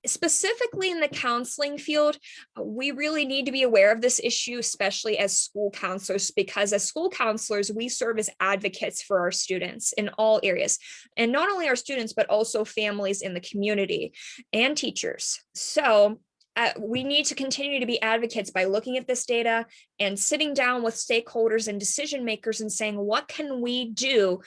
specifically in the counseling field, we really need to be aware of this issue, especially as school counselors, because as school counselors, we serve as advocates for our students in all areas, and not only our students, but also families in the community and teachers. So we need to continue to be advocates by looking at this data and sitting down with stakeholders and decision makers and saying, what can we do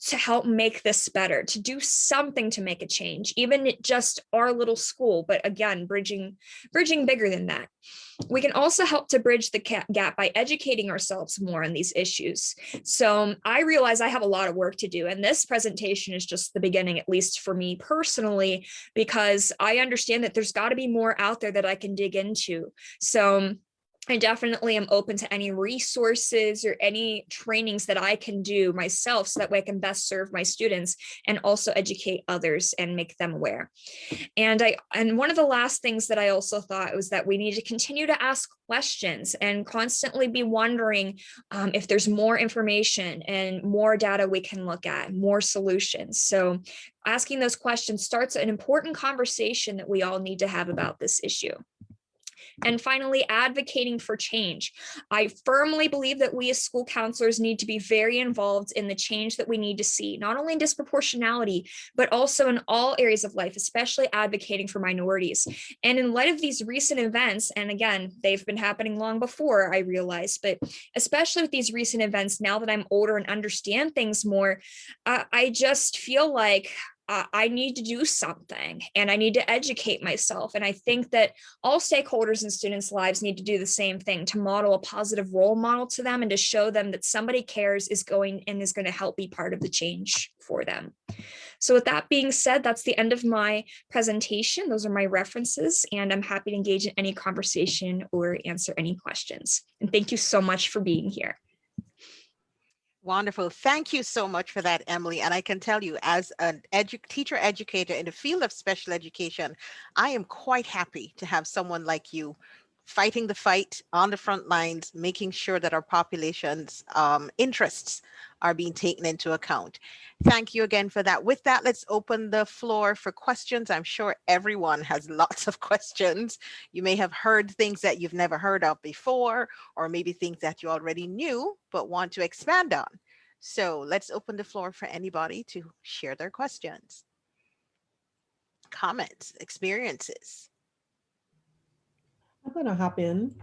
to help make this better, to do something to make a change, even at just our little school, but again, bridging bigger than that. We can also help to bridge the gap by educating ourselves more on these issues. So I realize I have a lot of work to do, and this presentation is just the beginning, at least for me personally, because I understand that there's got to be more out there that I can dig into. So I definitely am open to any resources or any trainings that I can do myself so that way I can best serve my students and also educate others and make them aware. And one of the last things that I also thought was that we need to continue to ask questions and constantly be wondering if there's more information and more data we can look at, more solutions. So asking those questions starts an important conversation that we all need to have about this issue. And finally, advocating for change. I firmly believe that we as school counselors need to be very involved in the change that we need to see, not only in disproportionality, but also in all areas of life, especially advocating for minorities. And in light of these recent events, and again, they've been happening long before, I realize, but especially with these recent events, now that I'm older and understand things more, I just feel like I need to do something and I need to educate myself. And I think that all stakeholders in students' lives need to do the same thing, to model a positive role model to them and to show them that somebody cares, is going to help be part of the change for them. So with that being said, that's the end of my presentation. Those are my references, and I'm happy to engage in any conversation or answer any questions. And thank you so much for being here. Wonderful. Thank you so much for that, Emily. And I can tell you, as an teacher educator in the field of special education, I am quite happy to have someone like you fighting the fight on the front lines, making sure that our population's interests are being taken into account. Thank you again for that. With that, let's open the floor for questions. I'm sure everyone has lots of questions. You may have heard things that you've never heard of before, or maybe things that you already knew but want to expand on. So let's open the floor for anybody to share their questions, comments, experiences. I'm going to hop in.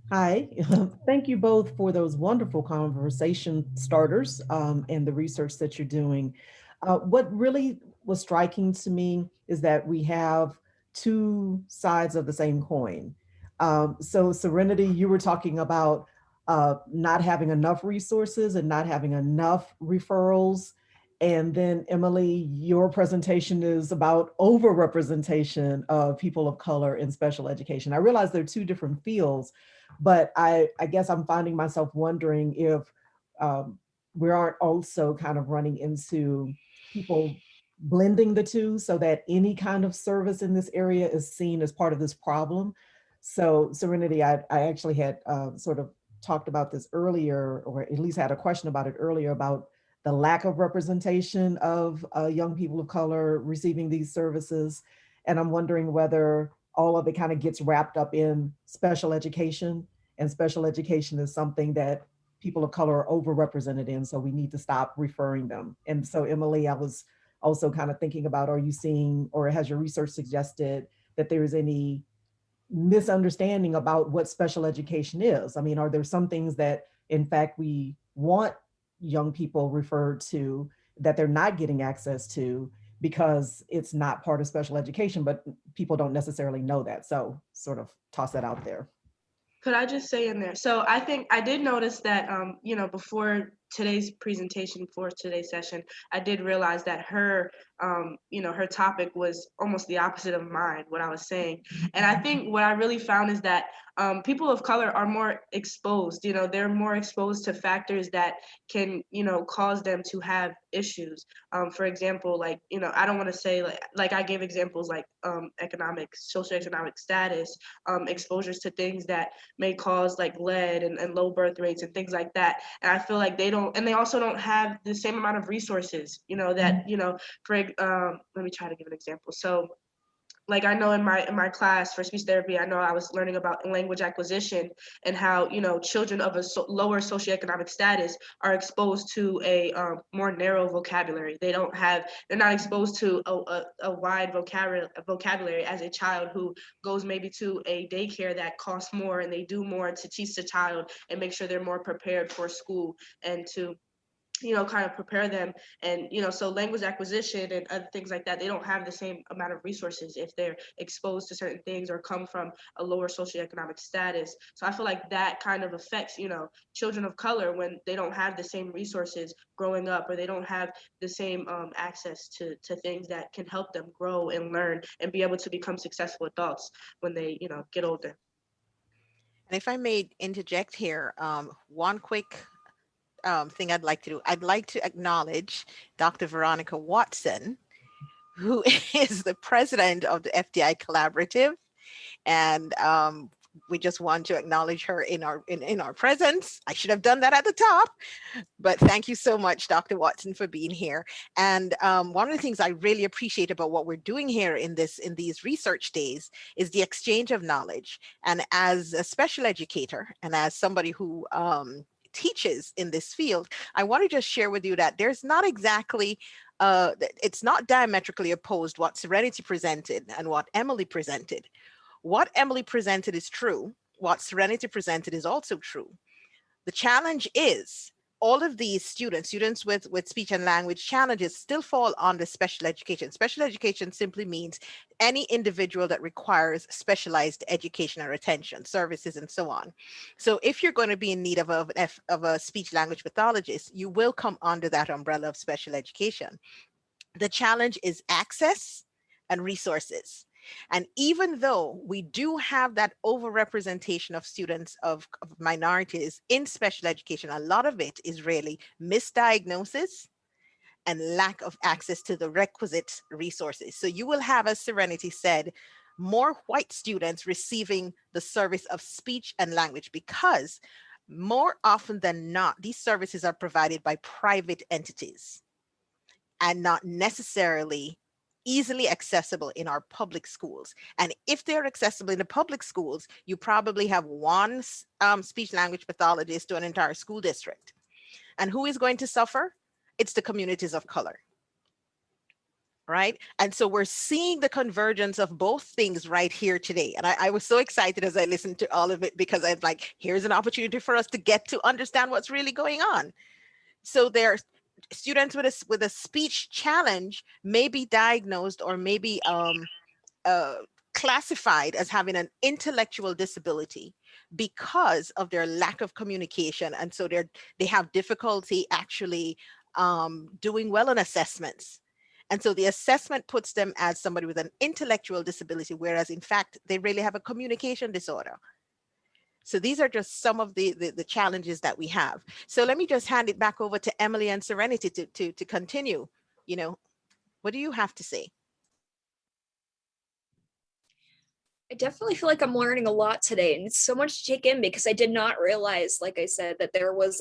Hi, thank you both for those wonderful conversation starters and the research that you're doing. What really was striking to me is that we have two sides of the same coin. So Serenity, you were talking about not having enough resources and not having enough referrals. And then Emily, your presentation is about overrepresentation of people of color in special education. I realize they're two different fields, but I guess I'm finding myself wondering if we aren't also kind of running into people blending the two so that any kind of service in this area is seen as part of this problem. So Serenity, I actually had sort of talked about this earlier, or at least had a question about it earlier, about the lack of representation of young people of color receiving these services. And I'm wondering whether all of it kind of gets wrapped up in special education, and special education is something that people of color are overrepresented in, so we need to stop referring them. And so Emily, I was also kind of thinking about, are you seeing, or has your research suggested that there's any misunderstanding about what special education is? I mean, are there some things that in fact we want young people referred to that they're not getting access to because it's not part of special education, but people don't necessarily know that? So sort of toss that out there. Could I just say in there? So I think I did notice that, before today's presentation for today's session, I did realize that her, her topic was almost the opposite of mine, what I was saying. And I think what I really found is that people of color are more exposed, they're more exposed to factors that can, cause them to have issues. For example, like, I don't want to say like I gave examples like socioeconomic status, exposures to things that may cause like lead and low birth rates and things like that. And I feel like they also don't have the same amount of resources, that, let me try to give an example. So like I know in my class for speech therapy, I know I was learning about language acquisition and how, children of a lower socioeconomic status are exposed to a more narrow vocabulary. They're not exposed to a wide vocabulary as a child who goes maybe to a daycare that costs more, and they do more to teach the child and make sure they're more prepared for school and to kind of prepare them. And, so language acquisition and other things like that, they don't have the same amount of resources if they're exposed to certain things or come from a lower socioeconomic status. So I feel like that kind of affects, children of color when they don't have the same resources growing up, or they don't have the same access to things that can help them grow and learn and be able to become successful adults when they, get older. And if I may interject here, one quick thing I'd like to do. I'd like to acknowledge Dr. Veronica Watson, who is the president of the FDI Collaborative. And we just want to acknowledge her in our presence. I should have done that at the top, but thank you so much, Dr. Watson, for being here. And one of the things I really appreciate about what we're doing here in these research days is the exchange of knowledge. And as a special educator and as somebody who teaches in this field, I want to just share with you that there's not exactly it's not diametrically opposed what Serenity presented and what Emily presented. What Emily presented is true. What Serenity presented is also true. The challenge is all of these students with speech and language challenges still fall under special education. Special education simply means any individual that requires specialized education or attention, services, and so on. So if you're going to be in need of a speech language pathologist, you will come under that umbrella of special education. The challenge is access and resources. And even though we do have that overrepresentation of students of minorities in special education, a lot of it is really misdiagnosis and lack of access to the requisite resources. So you will have, as Serenity said, more white students receiving the service of speech and language because more often than not, these services are provided by private entities and not necessarily easily accessible in our public schools. And if they're accessible in the public schools, you probably have one speech language pathologist to an entire school district. And who is going to suffer? It's the communities of color. Right? And so we're seeing the convergence of both things right here today. And I was so excited as I listened to all of it, because I'm like, here's an opportunity for us to get to understand what's really going on. So there's students with a speech challenge may be diagnosed or may be classified as having an intellectual disability because of their lack of communication. And so they have difficulty actually doing well on assessments. And so the assessment puts them as somebody with an intellectual disability, whereas in fact, they really have a communication disorder. So these are just some of the challenges that we have. So let me just hand it back over to Emily and Serenity to continue. What do you have to say? I definitely feel like I'm learning a lot today, and it's so much to take in because I did not realize, like I said, that there was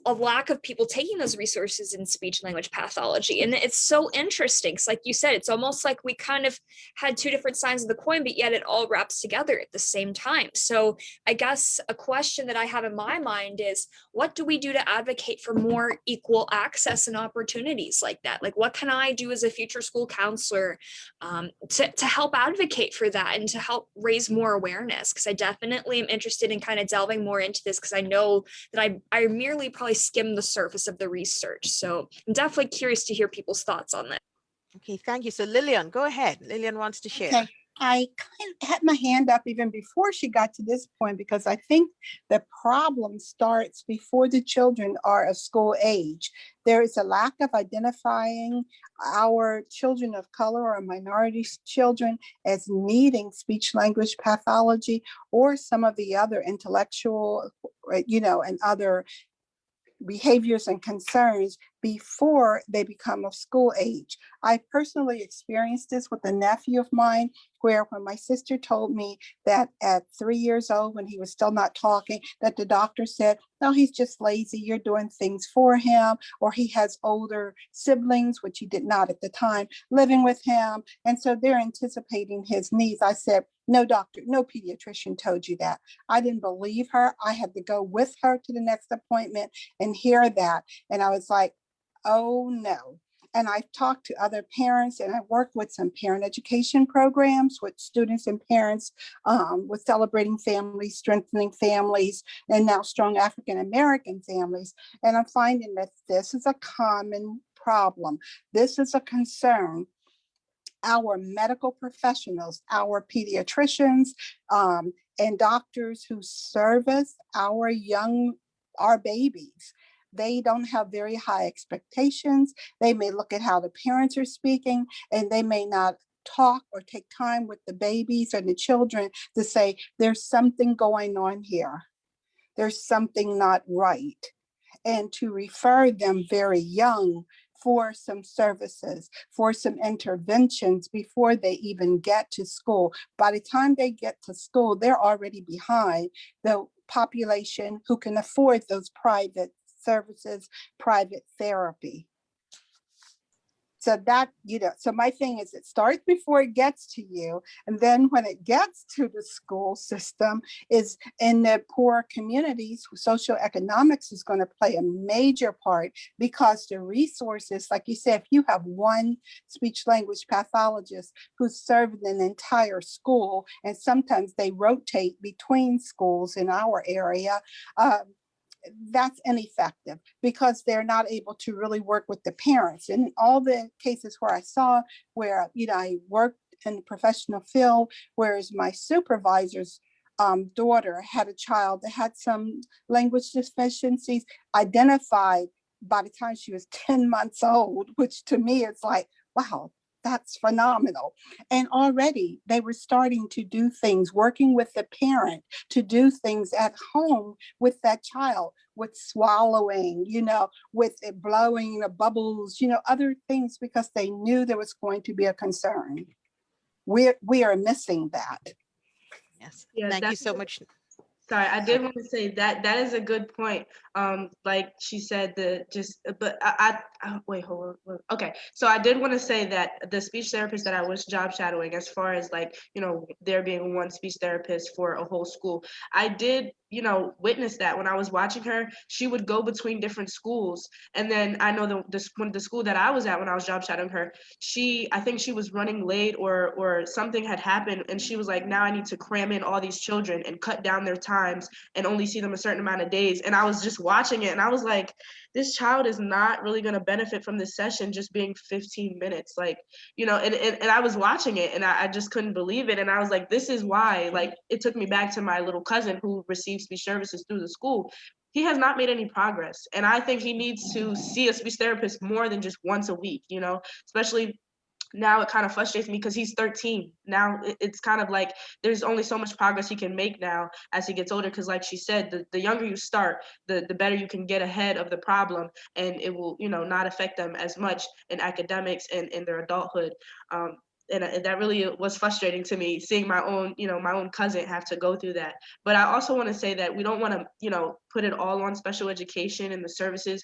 a lack of people taking those resources in speech language pathology. And it's so interesting because, like you said, it's almost like we kind of had two different sides of the coin, but yet it all wraps together at the same time. So I guess a question that I have in my mind is, what do we do to advocate for more equal access and opportunities like that? Like, what can I do as a future school counselor to help advocate for that and to help raise more awareness? Because I definitely am interested in kind of delving more into this, because I know that I merely probably skim the surface of the research. So I'm definitely curious to hear people's thoughts on that. Okay, thank you. So Lillian, go ahead. Lillian wants to share. Okay. I kind of had my hand up even before she got to this point, because I think the problem starts before the children are of school age. There is a lack of identifying our children of color or minority children as needing speech language pathology or some of the other intellectual, and other behaviors and concerns before they become of school age. I personally experienced this with a nephew of mine, where when my sister told me that at 3 years old, when he was still not talking, that the doctor said, no, he's just lazy, you're doing things for him, or he has older siblings, which he did not at the time, living with him. And so they're anticipating his needs. I said, no doctor, no pediatrician told you that. I didn't believe her. I had to go with her to the next appointment and hear that. And I was like, oh no. And I've talked to other parents, and I've worked with some parent education programs with students and parents, with celebrating families, strengthening families, and now strong African American families. And I'm finding that this is a common problem. This is a concern. Our medical professionals, our pediatricians, and doctors who service our babies, they don't have very high expectations. They may look at how the parents are speaking, and they may not talk or take time with the babies or the children to say, there's something going on here. There's something not right. And to refer them very young for some services, for some interventions before they even get to school. By the time they get to school, they're already behind the population who can afford those private services, private therapy. So that, so my thing is, it starts before it gets to you. And then when it gets to the school system, is in the poor communities, socioeconomics is going to play a major part, because the resources, like you said, if you have one speech language pathologist who's served an entire school, and sometimes they rotate between schools in our area, that's ineffective, because they're not able to really work with the parents. In all the cases where I saw where, I worked in the professional field, whereas my supervisor's daughter had a child that had some language deficiencies identified by the time she was 10 months old, which to me is like, wow, that's phenomenal. And already they were starting to do things, working with the parent to do things at home with that child, with swallowing, with it blowing the bubbles, other things, because they knew there was going to be a concern. We are missing that. Yes. Yeah, Thank you so much. Sorry, I did want to say that is a good point. Like she said, but wait, hold on. Okay, so I did want to say that the speech therapist that I was job shadowing, as far as like, there being one speech therapist for a whole school, I did, witness that when I was watching her. She would go between different schools, and then I know the school that I was at when I was job shadowing her, I think she was running late, or something had happened, and she was like, now I need to cram in all these children and cut down their times and only see them a certain amount of days. And I was just watching it, and I was like, this child is not really going to benefit from this session just being 15 minutes. Like, and I was watching it, and I just couldn't believe it. And I was like, this is why, like, it took me back to my little cousin who received speech services through the school. He has not made any progress. And I think he needs to see a speech therapist more than just once a week, especially now. It kind of frustrates me because he's 13 now. It's kind of like there's only so much progress he can make now as he gets older, because like she said, the younger you start, the better you can get ahead of the problem, and it will not affect them as much in academics and in their adulthood. And that really was frustrating to me, seeing my own cousin have to go through that. But I also want to say that we don't want to put it all on special education and the services.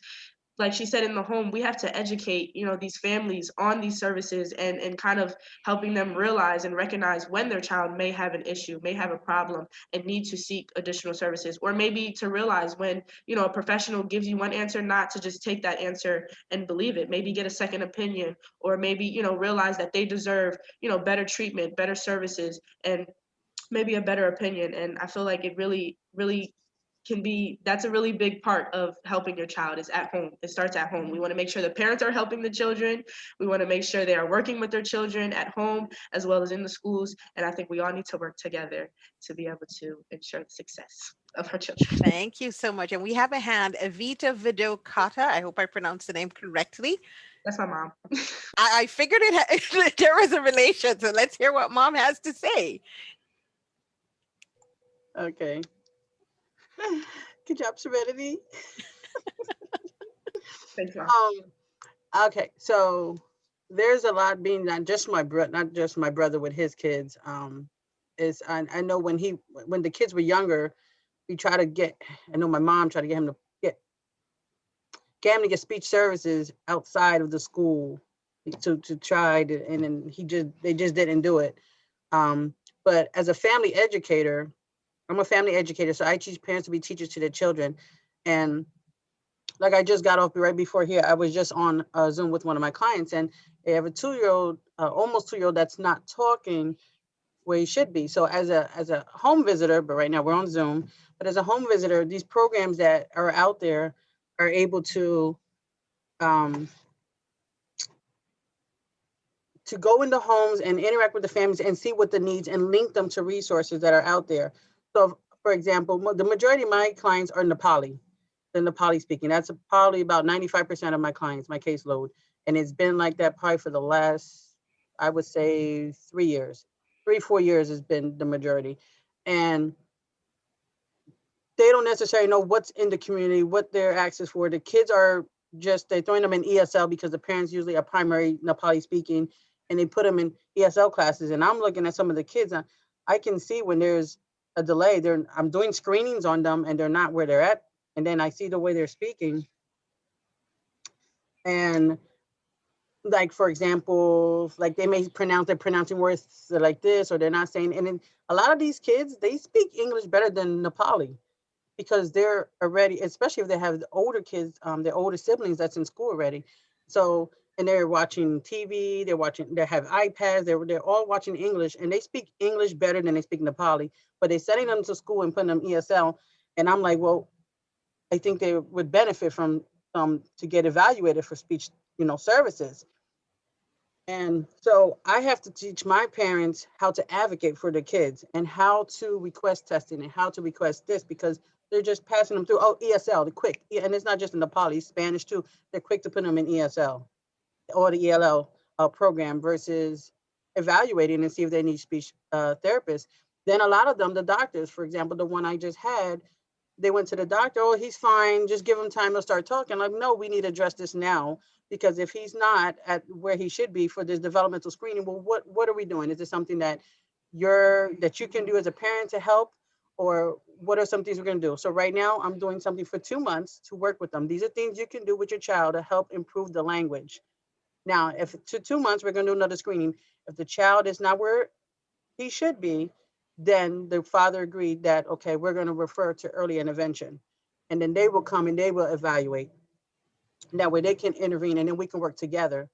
Like she said, in the home, we have to educate, these families on these services, and kind of helping them realize and recognize when their child may have an issue, may have a problem, and need to seek additional services. Or maybe to realize when, a professional gives you one answer, not to just take that answer and believe it. Maybe get a second opinion, or maybe, realize that they deserve, better treatment, better services, and maybe a better opinion. And I feel like it really, really that's a really big part of helping your child is at home. It starts at home. We want to make sure the parents are helping the children. We want to make sure they are working with their children at home as well as in the schools. And I think we all need to work together to be able to ensure the success of our children. Thank you so much. And we have a hand, Evita Vidot. I hope I pronounced the name correctly. That's my mom. I figured there was a relation. So let's hear what mom has to say. Okay. Good job, Serenity. Thanks, Mom. Okay, so there's a lot being done. Not just my brother with his kids. I know when the kids were younger, we try to get. I know my mom tried to get him to get speech services outside of the school to try to, and then they just didn't do it. But as a family educator, I'm a family educator, so I teach parents to be teachers to their children. And like I just got off right before here, I was just on Zoom with one of my clients, and they have a 2-year-old, almost 2-year-old, that's not talking where he should be. So as a home visitor, but right now we're on Zoom, but as a home visitor, these programs that are out there are able to go into homes and interact with the families and see what the needs and link them to resources that are out there. So for example, the majority of my clients are Nepali. They're Nepali speaking. That's probably about 95% of my clients, my caseload. And it's been like that probably for the last, I would say 3 years. 4 years has been the majority. And they don't necessarily know what's in the community, what their access for. The kids are they're throwing them in ESL because the parents usually are primary Nepali speaking, and they put them in ESL classes. And I'm looking at some of the kids, and I can see when there's a delay. I'm doing screenings on them, and they're not where they're at. And then I see the way they're speaking. And like, for example, like they're pronouncing words like this, or they're not saying. And then a lot of these kids, they speak English better than Nepali, because they're already, especially if they have the older kids, their older siblings that's in school already. So, and they're watching TV, they have iPads, they're all watching English, and they speak English better than they speak Nepali, but they're sending them to school and putting them ESL. And I'm like, well, I think they would benefit from to get evaluated for speech, services. And so I have to teach my parents how to advocate for the kids and how to request testing and how to request this, because they're just passing them through. Oh, ESL, the quick. And it's not just in the Nepali, Spanish too. They're quick to put them in ESL or the ELL program versus evaluating and see if they need speech therapists. Then a lot of them, the doctors, for example, the one I just had, they went to the doctor. Oh, he's fine. Just give him time to start talking. Like, no, we need to address this now, because if he's not at where he should be for this developmental screening, well, what are we doing? Is this something that you can do as a parent to help, or what are some things we're going to do? So right now, I'm doing something for 2 months to work with them. These are things you can do with your child to help improve the language. Now, if to 2 months, we're going to do another screening. If the child is not where he should be, then the father agreed that, okay, we're going to refer to early intervention. And then they will come and they will evaluate. That way they can intervene, and then we can work together,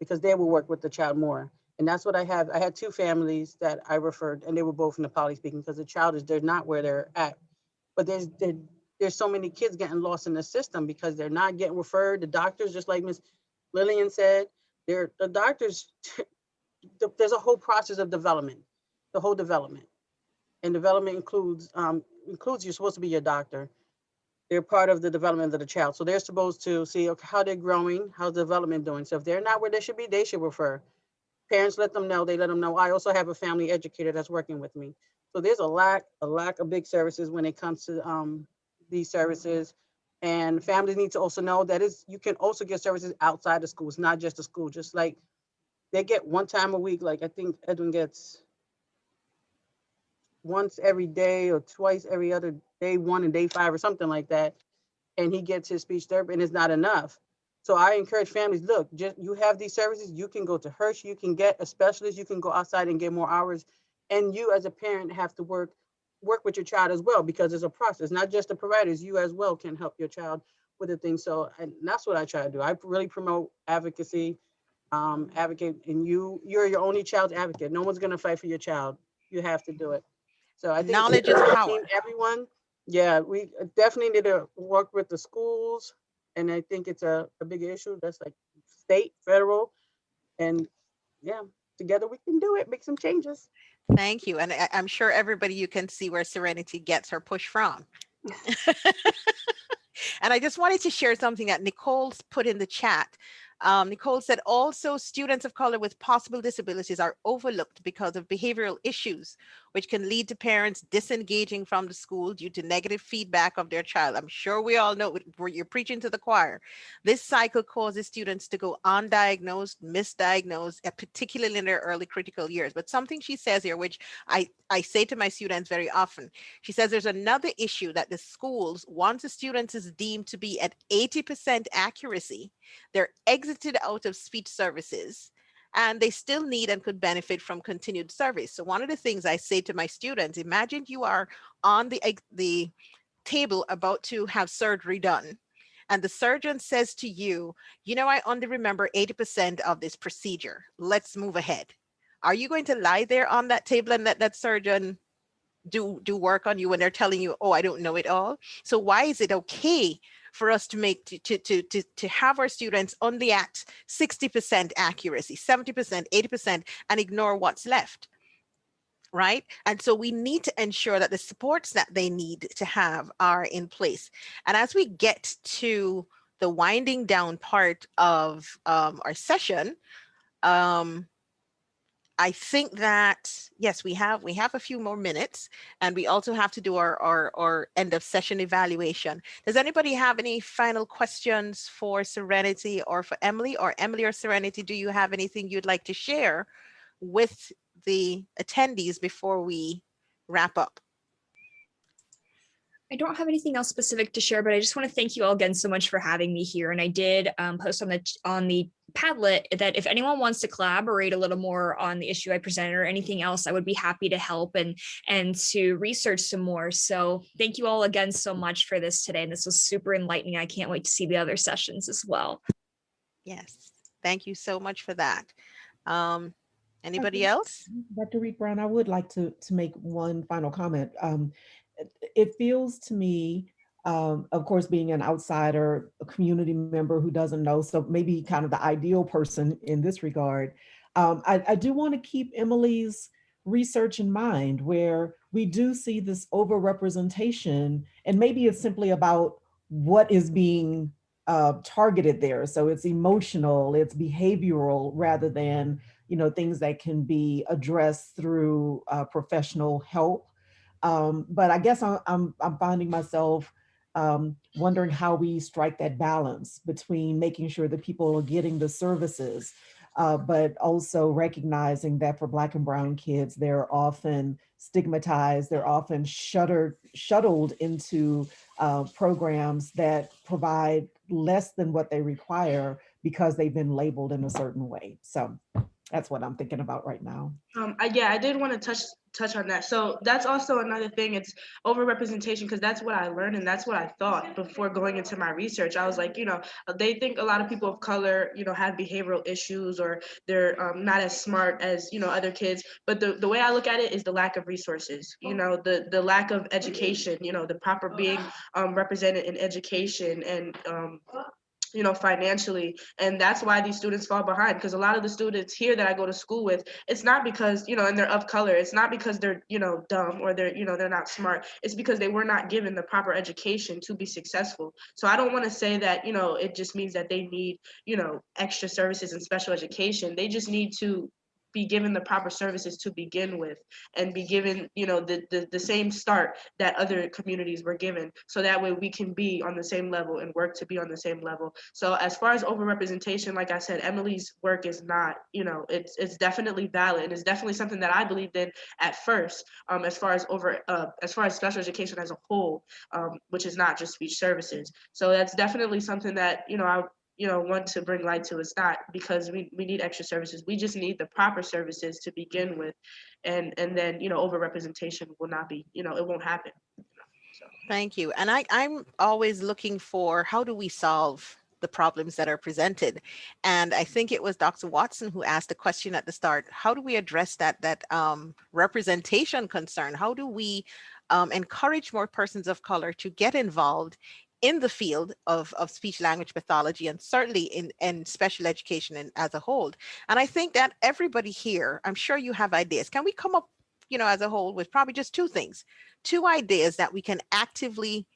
because they will work with the child more. And that's what I have. I had 2 families that I referred, and they were both Nepali speaking, because the child they're not where they're at. But there's so many kids getting lost in the system because they're not getting referred. The doctors, just like Miss Lillian said, the doctors, there's a whole process of development, the whole development. And development includes you're supposed to be your doctor. They're part of the development of the child. So they're supposed to see, okay, how they're growing, how's the development doing. So if they're not where they should be, they should refer. Parents let them know, they let them know. I also have a family educator that's working with me. So there's a lack of big services when it comes to these services. And families need to also know that you can also get services outside the school. It's not just the school. Just like they get one time a week, like I think Edwin gets once every day or twice every other day, 1 and day 5 or something like that. And he gets his speech therapy, and it's not enough. So I encourage families, look, you have these services, you can go to Hirsch, you can get a specialist, you can go outside and get more hours. And you as a parent have to work with your child as well, because it's a process, not just the providers, you as well can help your child with the things. So, and that's what I try to do. I really promote advocacy, advocate, and you're your only child's advocate. No one's going to fight for your child. You have to do it. So I think Knowledge is team power. everyone Yeah, we definitely need to work with the schools, and I think it's a big issue. That's like state, federal, and yeah, together we can do it. Make some changes. Thank you. And I'm sure everybody, you can see where Serenity gets her push from. And I just wanted to share something that Nicole's put in the chat. Nicole said, also students of color with possible disabilities are overlooked because of behavioral issues, which can lead to parents disengaging from the school due to negative feedback of their child. I'm sure we all know where you're preaching to the choir. This cycle causes students to go undiagnosed, misdiagnosed, particularly in their early critical years. But something she says here, which I say to my students very often, she says there's another issue that the schools, once a student is deemed to be at 80% accuracy, they're exited out of speech services and they still need and could benefit from continued service. So one of the things I say to my students, imagine you are on the table about to have surgery done. And the surgeon says to you, you know, I only remember 80% of this procedure. Let's move ahead. Are you going to lie there on that table and let that surgeon do work on you when they're telling you, oh, I don't know it all? So why is it okay for us to make to have our students only at 60% accuracy, 70%, 80%, and ignore what's left? Right? And so we need to ensure that the supports that they need to have are in place. And as we get to the winding down part of our session, I think that, yes, we have a few more minutes, and we also have to do our end of session evaluation. Does anybody have any final questions for Serenity or for Emily? Or Emily or Serenity, do you have anything you'd like to share with the attendees before we wrap up? I don't have anything else specific to share, but I just want to thank you all again so much for having me here. And I did post on the Padlet that if anyone wants to collaborate a little more on the issue I presented or anything else, I would be happy to help and to research some more. So thank you all again so much for this today. And this was super enlightening. I can't wait to see the other sessions as well. Yes, thank you so much for that. Anybody Dr. else? Dr. Reed Brown, I would like to make one final comment. It feels to me, of course, being an outsider, a community member who doesn't know, so maybe kind of the ideal person in this regard, I do want to keep Emily's research in mind, where we do see this overrepresentation, and maybe it's simply about what is being targeted there. So it's emotional, it's behavioral, rather than things that can be addressed through professional help. But I guess I'm finding myself wondering how we strike that balance between making sure that people are getting the services, but also recognizing that for Black and Brown kids, they're often stigmatized, they're often shuttled into programs that provide less than what they require because they've been labeled in a certain way. So that's what I'm thinking about right now. I did want to touch on that. So that's also another thing. It's overrepresentation, because that's what I learned and that's what I thought before going into my research. I was like, they think a lot of people of color, have behavioral issues, or they're not as smart as other kids. But the way I look at it is the lack of resources. The lack of education. The proper being represented in education and financially. And that's why these students fall behind, because a lot of the students here that I go to school with, it's not because and they're of color, it's not because they're dumb, or they're not smart. It's because they were not given the proper education to be successful. So I don't want to say that it just means that they need extra services and special education. They just need to be given the proper services to begin with, and be given the same start that other communities were given, so that way we can be on the same level and work to be on the same level. So as far as overrepresentation, like I said, Emily's work is not, it's definitely valid, and it's definitely something that I believed in at first, as far as special education as a whole, which is not just speech services. So that's definitely something that I want to bring light to. It's not because we need extra services. We just need the proper services to begin with. And then, overrepresentation will not be, it won't happen. So. Thank you. And I'm always looking for, how do we solve the problems that are presented? And I think it was Dr. Watson who asked a question at the start: how do we address that representation concern? How do we encourage more persons of color to get involved in the field of speech language pathology, and certainly in special education and as a whole. And I think that everybody here, I'm sure you have ideas. Can we come up, as a whole with probably just two ideas that we can actively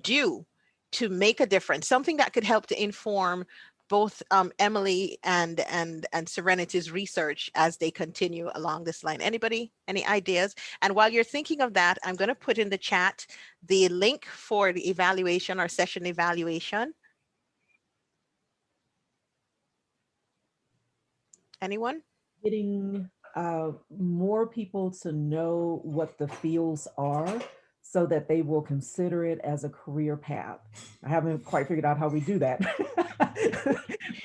do to make a difference, something that could help to inform both Emily and Serenity's research as they continue along this line. Anybody, any ideas? And while you're thinking of that, I'm going to put in the chat the link for the evaluation, our session evaluation. Anyone? Getting more people to know what the fields are so that they will consider it as a career path. I haven't quite figured out how we do that.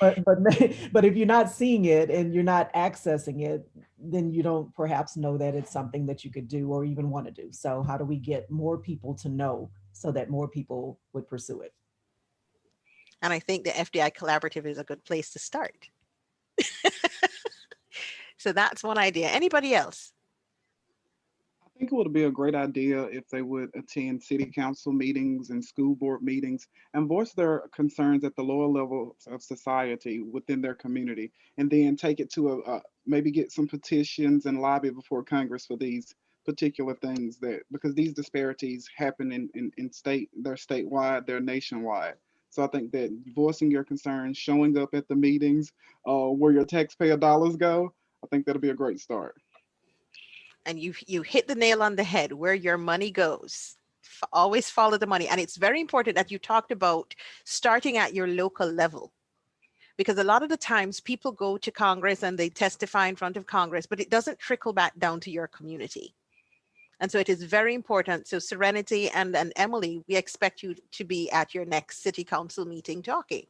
but if you're not seeing it and you're not accessing it, then you don't perhaps know that it's something that you could do or even want to do. So how do we get more people to know so that more people would pursue it? And I think the FDI Collaborative is a good place to start. So that's one idea. Anybody else? I think it would be a great idea if they would attend city council meetings and school board meetings and voice their concerns at the lower levels of society within their community, and then take it to maybe get some petitions and lobby before Congress for these particular things, that because these disparities happen they're statewide, they're nationwide. So I think that voicing your concerns, showing up at the meetings where your taxpayer dollars go, I think that'll be a great start. And you hit the nail on the head. Where your money goes, always follow the money. And it's very important that you talked about starting at your local level, because a lot of the times people go to Congress and they testify in front of Congress, but it doesn't trickle back down to your community. And so it is very important. So Serenity and Emily, we expect you to be at your next city council meeting talking,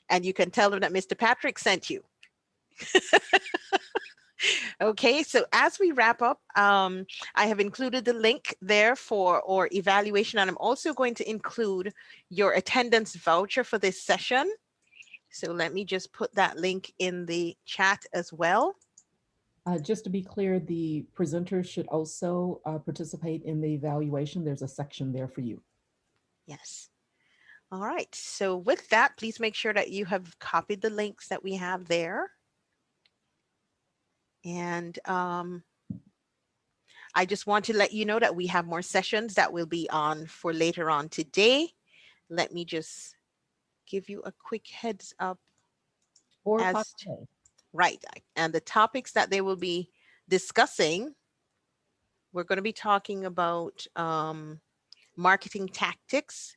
and you can tell them that Mr. Patrick sent you. Okay, so as we wrap up, I have included the link there for our evaluation, and I'm also going to include your attendance voucher for this session. So let me just put that link in the chat as well. Just to be clear, the presenters should also participate in the evaluation. There's a section there for you. Yes. All right, so with that, please make sure that you have copied the links that we have there. And I just want to let you know that we have more sessions that will be on for later on today. Let me just give you a quick heads up. Right, and the topics that they will be discussing, we're going to be talking about marketing tactics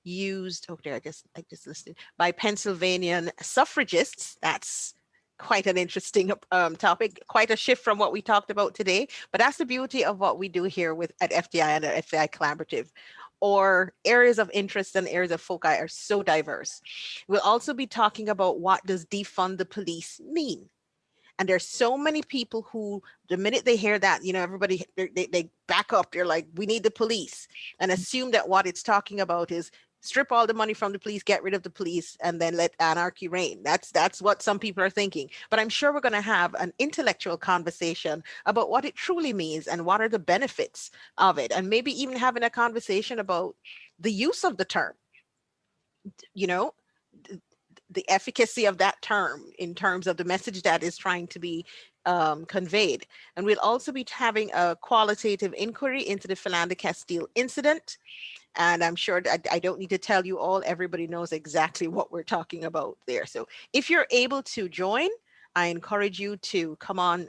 used, okay, I just listed, by Pennsylvanian suffragists. That's quite an interesting topic, quite a shift from what we talked about today, but that's the beauty of what we do here at FDI and the FDI Collaborative. Or areas of interest and areas of foci are so diverse. We'll also be talking about what does defund the police mean. And there's so many people who, the minute they hear that, everybody, they back up. They're like, we need the police, and assume that what it's talking about is strip all the money from the police, get rid of the police, and then let anarchy reign. That's what some people are thinking. But I'm sure we're going to have an intellectual conversation about what it truly means and what are the benefits of it. And maybe even having a conversation about the use of the term, the efficacy of that term in terms of the message that is trying to be conveyed. And we'll also be having a qualitative inquiry into the Philander Castile incident. And I'm sure that I don't need to tell you all, everybody knows exactly what we're talking about there. So if you're able to join, I encourage you to come on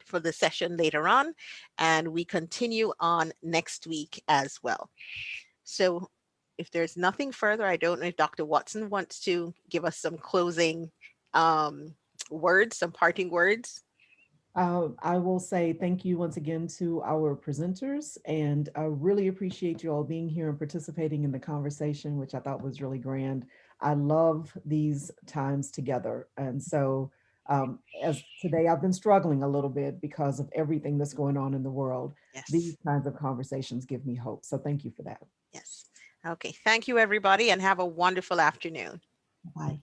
for the session later on, and we continue on next week as well. So if there's nothing further, I don't know if Dr. Watson wants to give us some closing words, some parting words. I will say thank you once again to our presenters, and I really appreciate you all being here and participating in the conversation, which I thought was really grand. I love these times together. And so as today, I've been struggling a little bit because of everything that's going on in the world. Yes. These kinds of conversations give me hope. So thank you for that. Yes. Okay. Thank you, everybody, and have a wonderful afternoon. Bye.